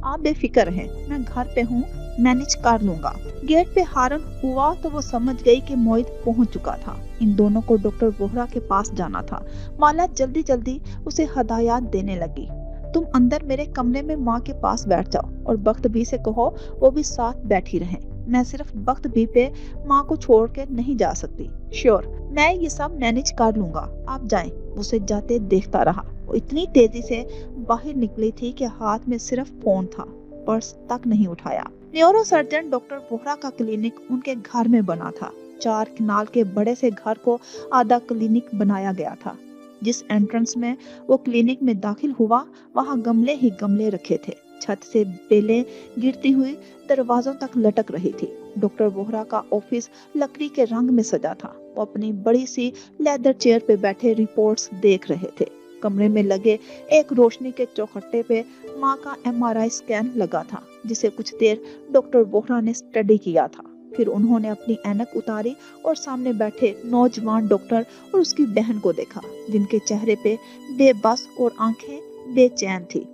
आप बेफिक्र हैं, मैं घर पे हूँ, मैनेज कर लूंगा। गेट पे हारन हुआ तो वो समझ गई कि मोहित पहुंच चुका था। इन दोनों को डॉक्टर वोहरा के पास जाना था। माला जल्दी जल्दी उसे हदायत देने लगी, तुम अंदर मेरे कमरे में माँ के पास बैठ जाओ और बख्त भी से कहो वो भी साथ बैठी रहे। मैं सिर्फ बख्त भी पे माँ को छोड़ के नहीं जा सकती। श्योर, मैं ये सब मैनेज कर लूंगा, आप जाएं। उसे जाते देखता रहा। वो इतनी तेजी से बाहर निकली थी कि हाथ में सिर्फ फोन था, पर्स तक नहीं उठाया। न्यूरो सर्जन डॉक्टर वोहरा का क्लिनिक उनके घर में बना था। 4 कनाल के बड़े से घर को आधा क्लिनिक बनाया गया था। जिस एंट्रेंस में वो क्लिनिक में दाखिल हुआ वहाँ गमले ही गमले रखे थे। छत से बेलें गिरती हुई दरवाजों तक लटक रही थी। डॉक्टर वोहरा का ऑफिस लकड़ी के रंग में सजा था। वो अपनी बड़ी सी लेदर चेयर पे बैठे रिपोर्ट्स देख रहे थे। कमरे में लगे एक रोशनी के चौखट्टे पे माँ का MRI स्कैन लगा था, जिसे कुछ देर डॉक्टर वोहरा ने स्टडी किया था। फिर उन्होंने अपनी ऐनक उतारी और सामने बैठे नौजवान डॉक्टर और उसकी बहन को देखा, जिनके चेहरे पे बेबस और आंखें बेचैन थी।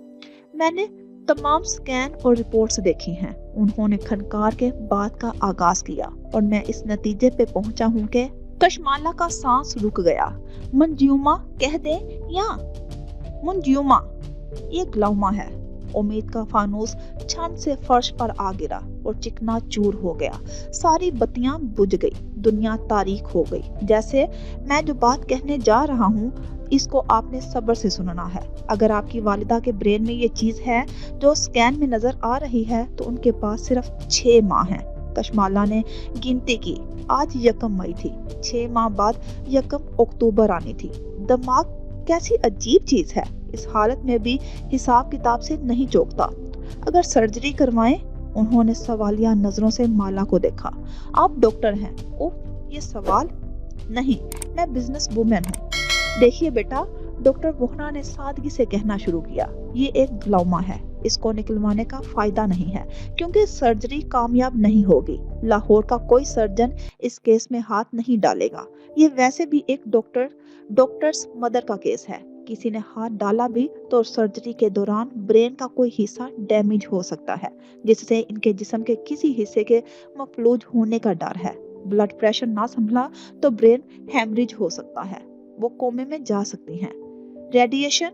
मैंने तमाम स्कैन और रिपोर्ट्स देखी हैं, उन्होंने खनकार के बात का आगाज किया, और मैं इस नतीजे पे पहुंचा हूं कि कशमाला का सांस रुक गया। मंज्यूमा कह दे या मुंज्यूमा, ये ग्लाउमा है। उम्मीद का फानूस छन से फर्श पर आ गिरा और चिकना चूर हो गया। सारी बत्तियां बुझ गई, दुनिया तारीक हो गई। जैसे मैं जो बात कहने जा रहा हूँ इसको आपने सब्र से सुनना है। अगर आपकी वालिदा के ब्रेन में ये चीज है जो स्कैन में नजर आ रही है तो उनके पास सिर्फ 6 माह हैं। कशमाला ने गिनती की, आज 1 मई थी, 6 माह बाद 1 अक्टूबर आनी थी। दिमाग कैसी अजीब चीज है, इस हालत में भी हिसाब किताब से नहीं चौकता। अगर सर्जरी करवाएं? उन्होंने सवालिया नजरों से माला को देखा। आप डॉक्टर हैं? ओह, ये सवाल नहीं, मैं बिजनेस वुमेन हूँ। देखिए बेटा, डॉक्टर वोहरा ने सादगी से कहना शुरू किया, ये एक ग्लाउमा है, इसको निकलवाने का फायदा नहीं है क्योंकि सर्जरी कामयाब नहीं होगी। लाहौर का कोई सर्जन इस केस में हाथ नहीं डालेगा। ये वैसे भी एक डॉक्टर्स मदर का केस है। किसी ने हाथ डाला भी तो सर्जरी के दौरान ब्रेन का कोई हिस्सा डैमेज हो सकता है, जिससे इनके जिस्म के किसी हिस्से के मफलूज होने का डर है। ब्लड प्रेशर ना संभला तो ब्रेन हेमरेज हो सकता है, वो कोमे में जा सकती हैं। रेडिएशन,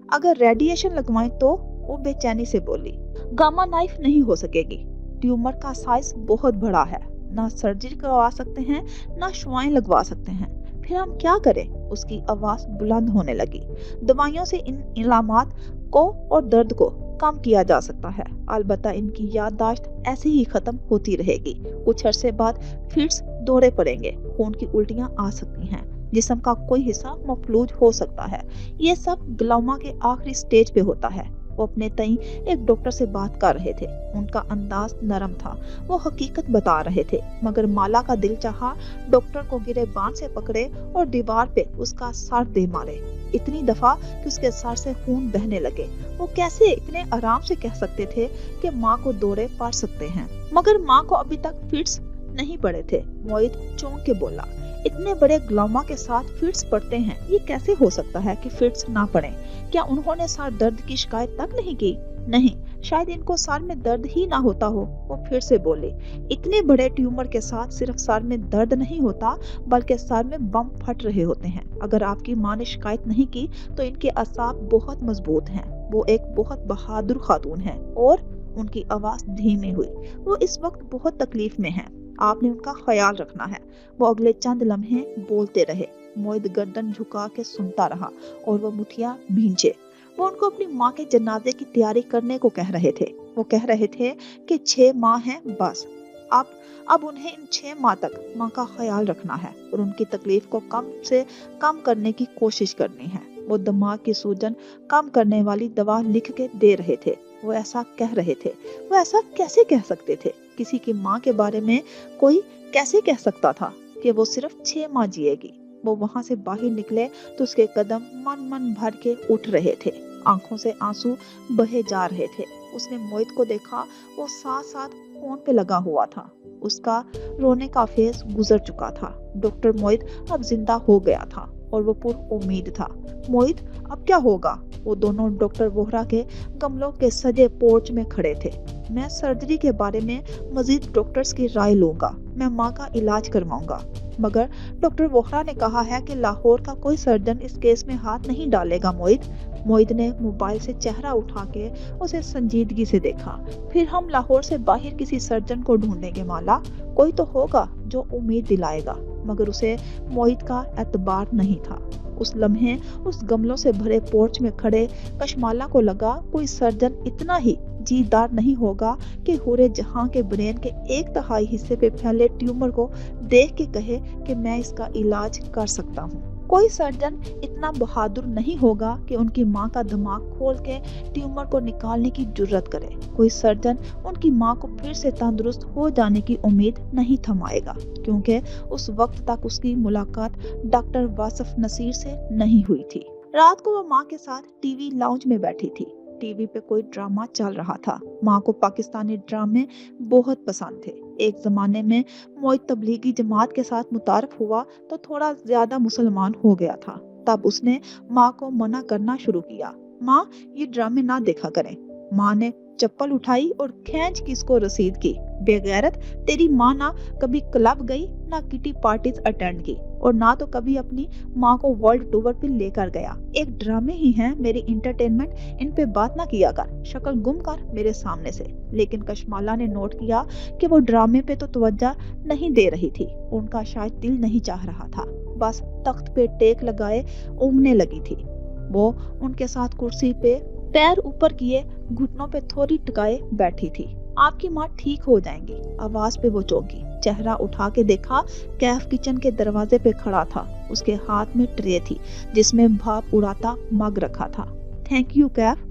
अगर रेडिएशन लगवाएं तो? वो बेचैनी से बोली, गामा नाइफ नहीं हो सकेगी, ट्यूमर का साइज बहुत बड़ा है, ना सर्जरी करवा सकते हैं ना शुआएं लगवा सकते हैं। फिर हम क्या करें? उसकी आवाज बुलंद होने लगी। दवाइयों से इन इलामात को और दर्द को कम किया जा सकता है, अलबत्ता इनकी याददाश्त ऐसे ही खत्म होती रहेगी। कुछ अरसे बाद फिट्स दौरे पड़ेंगे, खून की उल्टियां आ सकती हैं, जिस्म का कोई हिस्सा मफलूज हो सकता है। ये सब ग्लाउमा के आखिरी स्टेज पे होता है। वो अपने तई एक डॉक्टर से बात कर रहे थे, उनका अंदाज नरम था, वो हकीकत बता रहे थे, मगर माला का दिल चाहा डॉक्टर को गिरेबान से पकड़े और दीवार पे उसका सर दे मारे, इतनी दफा कि उसके सर से खून बहने लगे। वो कैसे इतने आराम से कह सकते थे कि माँ को दौरे पड़ सकते हैं, मगर माँ को अभी तक फिट्स नहीं पड़े थे। मोहित चौंक के बोला, इतने बड़े ग्लाउमा के साथ फिट्स पड़ते हैं, ये कैसे हो सकता है कि फिट्स ना पड़े? क्या उन्होंने सर दर्द की शिकायत तक नहीं की? नहीं, शायद इनको सर में दर्द ही ना होता हो। वो फिर से बोले, इतने बड़े ट्यूमर के साथ सिर्फ सर में दर्द नहीं होता बल्कि सर में बम फट रहे होते हैं। अगर आपकी माँ ने शिकायत नहीं की तो इनके असाब बहुत मजबूत हैं। वो एक बहुत बहादुर खातून है। और उनकी आवाज धीमी हुई, वो इस वक्त बहुत तकलीफ में है, आपने उनका ख्याल रखना है। वो अगले चंद लम्हे बोलते रहे। मोहित गर्दन झुका के सुनता रहा और वो मुठिया भींचे। वो उनको अपनी माँ के जनाजे की तैयारी करने को कह रहे थे। वो कह रहे थे कि 6 माह हैं बस, अब उन्हें इन 6 माह तक माँ का ख्याल रखना है और उनकी तकलीफ को कम से कम करने की कोशिश करनी है। वो दिमाग की सूजन कम करने वाली दवा लिख के दे रहे थे। वो ऐसा कह रहे थे, वो ऐसा कैसे कह सकते थे? किसी की माँ के बारे में कोई कैसे कह सकता था कि वो सिर्फ 6 माह जिएगी। वो वहां से बाहर निकले तो उसके कदम मन मन भर के उठ रहे थे, आंखों से आंसू बहे जा रहे थे। उसने मोहित को देखा, वो साथ साथ फोन पे लगा हुआ था। उसका रोने का फेस गुजर चुका था। डॉक्टर मोहित अब जिंदा हो गया था और वो पूरी उम्मीद था। मोहित अब क्या होगा? वो दोनों डॉक्टर वोहरा के गमलों के सजे पोर्च में खड़े थे। मैं सर्जरी के बारे में मजीद डॉक्टर्स की राय लूंगा, मैं माँ का इलाज करवाऊंगा, मगर डॉक्टर वोहरा ने कहा है कि लाहौर का कोई सर्जन इस केस में हाथ नहीं डालेगा। मोहित ने मोबाइल से चेहरा उठा के उसे संजीदगी से देखा। फिर हम लाहौर से बाहर किसी सर्जन को ढूंढेंगे माला, कोई तो होगा जो उम्मीद दिलाएगा। मगर उसे मोहित का एतबार नहीं था। उस लम्हे उस गमलों से भरे पोर्च में खड़े कशमाला को लगा कोई सर्जन इतना ही जीदार नहीं होगा कि पूरे जहां के ब्रेन के 1/3 हिस्से पे फैले ट्यूमर को देख के कहे कि मैं इसका इलाज कर सकता हूँ। कोई सर्जन इतना बहादुर नहीं होगा कि उनकी माँ का दिमाग खोल के ट्यूमर को निकालने की जुर्रत करे। कोई सर्जन उनकी माँ को फिर से तंदुरुस्त हो जाने की उम्मीद नहीं थमाएगा, क्योंकि उस वक्त तक उसकी मुलाकात डॉक्टर वासिफ नसीर से नहीं हुई थी। रात को वो माँ के साथ टीवी लाउंज में बैठी थी। टीवी पे कोई ड्रामा चल रहा था। माँ को पाकिस्तानी ड्रामे बहुत पसंद थे। एक जमाने में मोहित तबलीगी जमात के साथ मुतारफ हुआ तो थोड़ा ज्यादा मुसलमान हो गया था। तब उसने माँ को मना करना शुरू किया, माँ ये ड्रामे ना देखा करें। माँ ने चप्पल उठाई और खींच के इसको रसीद की, बेगैरत, तेरी माँ ना कभी क्लब गई, ना किटी पार्टीज अटेंड की, और ना तो कभी अपनी माँ को वर्ल्ड टूर पे लेकर गया। एक ड्रामे ही हैं मेरी इंटरटेनमेंट, इन पे बात ना किया कर, शक्ल गुम कर मेरे सामने से। लेकिन कशमाला ने नोट किया कि वो ड्रामे पे तो तवज्जो नहीं दे रही थी। उनका शायद दिल नहीं चाह रहा था, बस तख्त पे टेक लगाए ऊँघने लगी थी। वो उनके साथ कुर्सी पे पैर ऊपर किए घुटनों पे थोड़ी टिकाए बैठी थी। आपकी माँ ठीक हो जाएंगी, आवाज पे वो चौंकी। चेहरा उठा के देखा, कैफ किचन के दरवाजे पे खड़ा था। उसके हाथ में ट्रे थी जिसमें भाप उड़ाता मग रखा था। थैंक यू कैफ,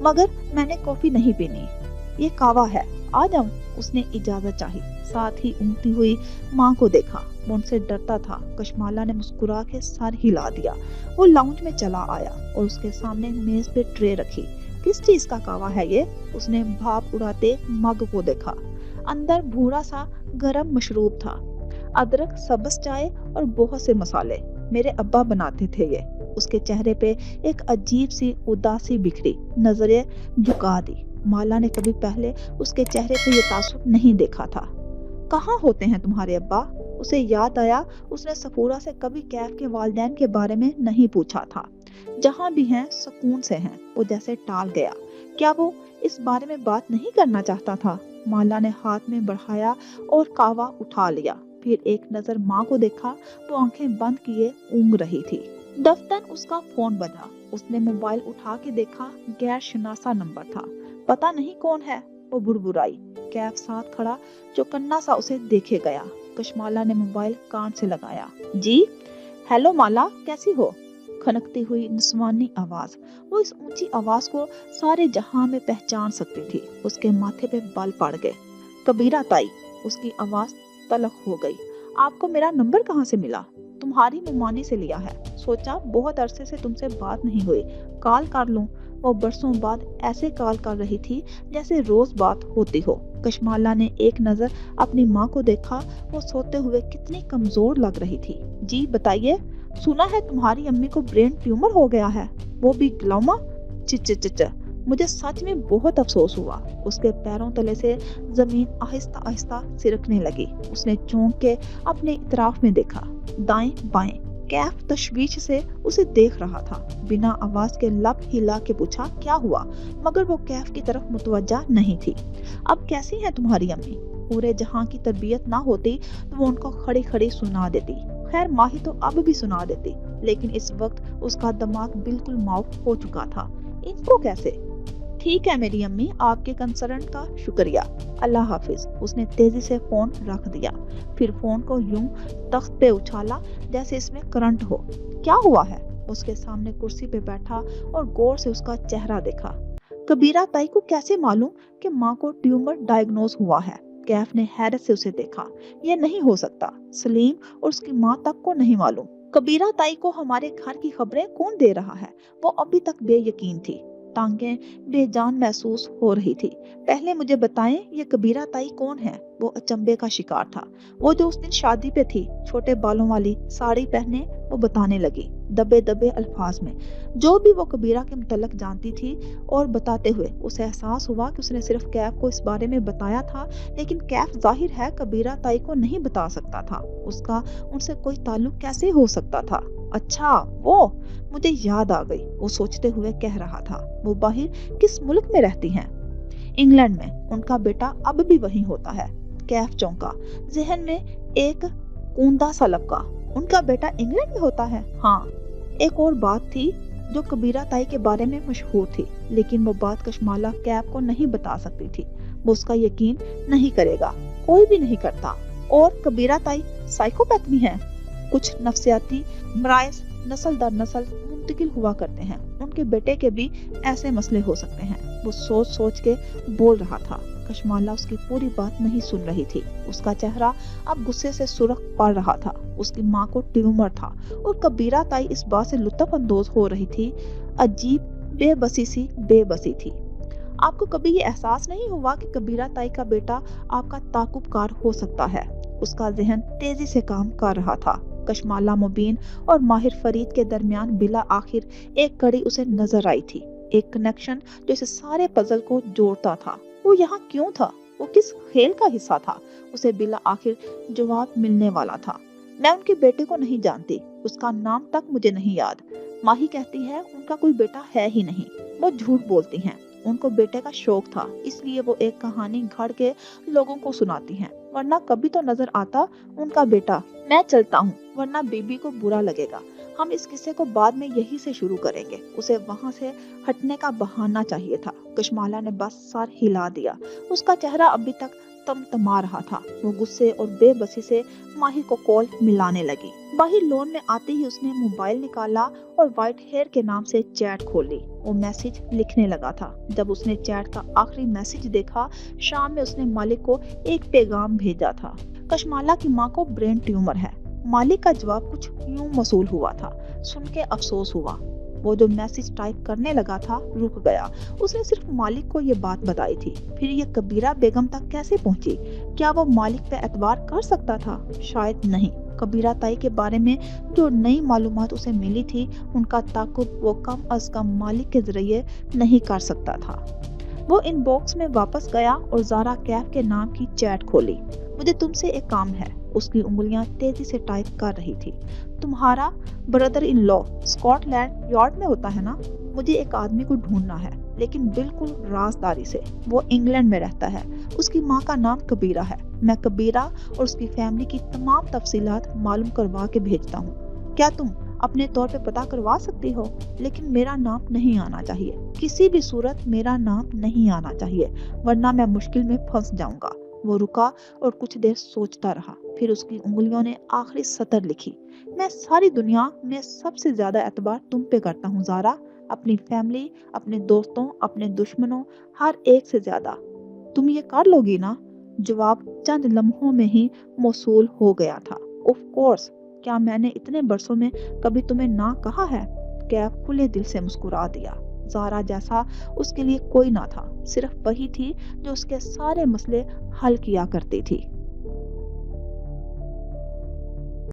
मगर मैंने कॉफी नहीं पीनी, ये कावा है, आ जाऊं? उसने इजाजत चाही। साथ ही ऊँगती हुई माँ को देखा। वो उनसे डरता था। कशमाला ने मुस्कुरा के सर हिला दिया। वो लाउंज में चला आया और उसके सामने मेज पे ट्रे रखी। किस चीज का कावा है ये? उसने भाप उड़ाते मग को देखा। अंदर भूरा सा गरम मशरूब था, अदरक, सब्ज चाय और बहुत से मसाले। मेरे अब्बा बनाते थे ये। उसके चेहरे पे एक अजीब सी उदासी बिखरी। नजरें झुका दी। माला ने कभी पहले उसके चेहरे पे ये तासुब नहीं देखा था। कहाँ होते हैं तुम्हारे अब्बा? उसे याद आया उसने सफूरा से कभी कैफ के वालिदैन के बारे में नहीं पूछा था। जहाँ भी हैं सुकून से हैं। वो जैसे टाल गया। क्या वो इस बारे में बात नहीं करना चाहता था? माला ने हाथ में बढ़ाया और कावा उठा लिया। फिर एक नजर माँ को देखा। वो आंखें बंद किए ऊँघ रही थी। दफ्तर उसका फोन बजा। उसने मोबाइल उठा के देखा, गैर शनासा नंबर था। पता नहीं कौन है, वो बुड़बुड़ाई। कैफ साथ खड़ा चौकन्ना सा उसे देखे गया। कशमाला ने मोबाइल कान से लगाया। जी, हेलो माला, कैसी हो? खनकती हुई निस्वानी आवाज। वो इस ऊंची आवाज को सारे जहां में पहचान सकती थी। उसके माथे पे बाल पड़ गए। कबीरा ताई, उसकी आवाज तलख हो गई। आपको मेरा नंबर कहाँ से मिला? तुम्हारी मुमानी से लिया है। सोचा बहुत अरसे से तुमसे बात नहीं हुई, कॉल कर लूं। वो बरसों बाद ऐसे कॉल कर रही थी जैसे रोज बात होती हो। कशमाला ने एक नजर अपनी माँ को देखा। वो सोते हुए कितनी कमजोर लग रही थी। जी बताइए, सुना है तुम्हारी अम्मी को ब्रेन ट्यूमर हो गया है, वो भी ग्लामा। चिच, मुझे सच में बहुत अफसोस हुआ। उसके पैरों तले से जमीन आहिस्ता आहिस्ता सिरकने लगी। उसने चौंक के अपने इतराफ में देखा, दाएं बाएं। कैफ तशवीश से उसे देख रहा था। बिना आवाज के लब हिला के पूछा, क्या हुआ? मगर वो कैफ की तरफ मुतवज्जा नहीं थी। अब कैसी है तुम्हारी अम्मी? पूरे जहां की तरबियत ना होती तो वो उनको खड़ी खड़ी सुना देती। खैर माही तो अब भी सुना देती, लेकिन इस वक्त उसका दिमाग बिल्कुल माउफ हो चुका था। इनको कैसे? ठीक है मेरी अम्मी, आपके कंसर्न का शुक्रिया, अल्लाह हाफिज। उसने तेजी से फोन रख दिया। फिर फोन को यूं तख्त पे उछाला जैसे इसमें करंट हो। क्या हुआ है? उसके सामने कुर्सी पे बैठा और गौर से उसका चेहरा देखा। कबीरा ताई को कैसे मालूम कि माँ को ट्यूमर डायग्नोज हुआ है? कैफ ने हैरत से उसे देखा। ये नहीं हो सकता, सलीम और उसकी माँ तक को नहीं मालूम। कबीरा ताई को हमारे घर की खबरें कौन दे रहा है? वो अभी तक बेयकीन थी, टांगें बेजान महसूस हो रही थी। पहले मुझे बताएं, ये कबीरा ताई कौन है? वो अचंभे का शिकार था। वो जो उस दिन शादी पे थी, छोटे बालों वाली, साड़ी पहने, वो बताने लगी दबे दबे अल्फाज में जो भी वो कबीरा के मुतल्लक जानती थी। और बताते हुए उसे एहसास हुआ कि उसने सिर्फ कैफ को इस बारे में बताया था, लेकिन कैफ जाहिर है कबीरा ताई को नहीं बता सकता था। उसका उनसे कोई ताल्लुक कैसे हो सकता था? अच्छा, वो मुझे याद आ गई, वो सोचते हुए कह रहा था। वो बाहर किस मुल्क में रहती हैं? इंग्लैंड में। उनका बेटा अब भी वहीं होता है। कैफ चौंका, जहन में एक कूंदा सा लपका। उनका बेटा इंग्लैंड में होता है? हाँ। एक और बात थी जो कबीरा ताई के बारे में मशहूर थी, लेकिन वो बात कशमाला कैफ को नहीं बता सकती थी। वो उसका यकीन नहीं करेगा, कोई भी नहीं करता। और कबीरा ताई साइकोपैथ भी हैं। कुछ नफ्सियाती मराइज नस्ल दर नस्ल मुंतकिल हुआ करते हैं। उनके बेटे के भी ऐसे मसले हो सकते हैं। वो सोच सोच के बोल रहा था। कशमाला उसकी पूरी बात नहीं सुन रही थी। उसका चेहरा अब गुस्से से सुर्ख पड़ रहा था। उसकी माँ को ट्यूमर था और कबीरा ताई इस बात से लुत्फ अंदोज हो रही थी। अजीब बेबसी थी। आपको कभी ये एहसास नहीं हुआ कि कबीरा ताई का बेटा आपका ताकुबकार हो सकता है? उसका जहन तेजी से काम कर रहा था। कशमाला मुबीन और माहिर फरीद के दरमियान बिला आखिर एक कड़ी उसे नजर आई थी, एक कनेक्शन जो इस सारे पजल को जोड़ता था। वो यहाँ क्यों था? वो किस खेल का हिस्सा था? उसे बिला आखिर जवाब मिलने वाला था। मैं उनके बेटे को नहीं जानती, उसका नाम तक मुझे नहीं याद। माही कहती है उनका कोई बेटा है ही नहीं। वो झूठ बोलती हैं। उनको बेटे का शौक था, इसलिए वो एक कहानी घड़ के लोगों को सुनाती हैं, वरना कभी तो नजर आता उनका बेटा। मैं चलता हूँ, वरना बीबी को बुरा लगेगा। हम इस किस्से को बाद में यही से शुरू करेंगे। उसे वहां से हटने का बहाना चाहिए था। कशमाला ने बस सर हिला दिया। उसका चेहरा अभी तक तमतमा रहा था। वो गुस्से और बेबसी से माही को कॉल मिलाने लगी। बाहर लोन में आते ही उसने मोबाइल निकाला और व्हाइट हेयर के नाम से चैट खोली। वो मैसेज लिखने लगा था। जब उसने चैट का आखिरी मैसेज देखा, शाम में उसने मालिक को एक पैगाम भेजा था। कशमाला की माँ को ब्रेन ट्यूमर है। मालिक का जवाब कुछ यूं मौसूल हुआ था। सुन के अफसोस हुआ। वो जो मैसेज टाइप करने लगा था रुक गया। उसने सिर्फ मालिक को ये बात बताई थी। फिर ये कबीरा बेगम तक कैसे पहुंची? क्या वो मालिक पे एतबार कर सकता था? शायद नहीं। कबीरा ताई के बारे में जो नई मालूमात उसे मिली थी, उनका ताकुब वो कम अज कम मालिक के जरिए नहीं कर सकता था। वो इनबॉक्स में वापस गया और ज़ारा कैफ के नाम की चैट खोली। मुझे तुमसे एक काम है। उसकी उंगलियां तेजी से टाइप कर रही थी। तुम्हारा brother in law Scotland yard में होता है ना? मुझे एक आदमी को ढूंढना है, लेकिन बिल्कुल राजदारी से। वो इंग्लैंड में रहता है। उसकी माँ का नाम कबीरा है। मैं कबीरा और उसकी फैमिली की तमाम तफसीलात मालूम करवा के भेजता हूँ। क्या तुम अपने तौर पे पता करवा सकती हो? लेकिन मेरा नाम नहीं आना चाहिए। किसी भी सूरत मेरा नाम नहीं आना चाहिए, वरना मैं मुश्किल में फंस जाऊंगा। वो रुका और कुछ देर सोचता रहा। फिर उसकी उंगलियों ने आखिरी सतर लिखी। मैं सारी दुनिया में सबसे ज्यादा एतबार तुम पे करता हूँ ज़ारा। अपनी फैमिली, अपने दोस्तों, अपने दुश्मनों, हर एक से ज्यादा। तुम ये कर लोगी ना? जवाब चंद लम्हों में ही मौसूल हो गया था। Of course. क्या मैंने इतने बरसों में कभी तुम्हें ना कहा है? कैफ खुले दिल से मुस्कुरा दिया। ज़ारा जैसा उसके लिए कोई ना था। सिर्फ वही थी जो उसके सारे मसले हल किया करती थी।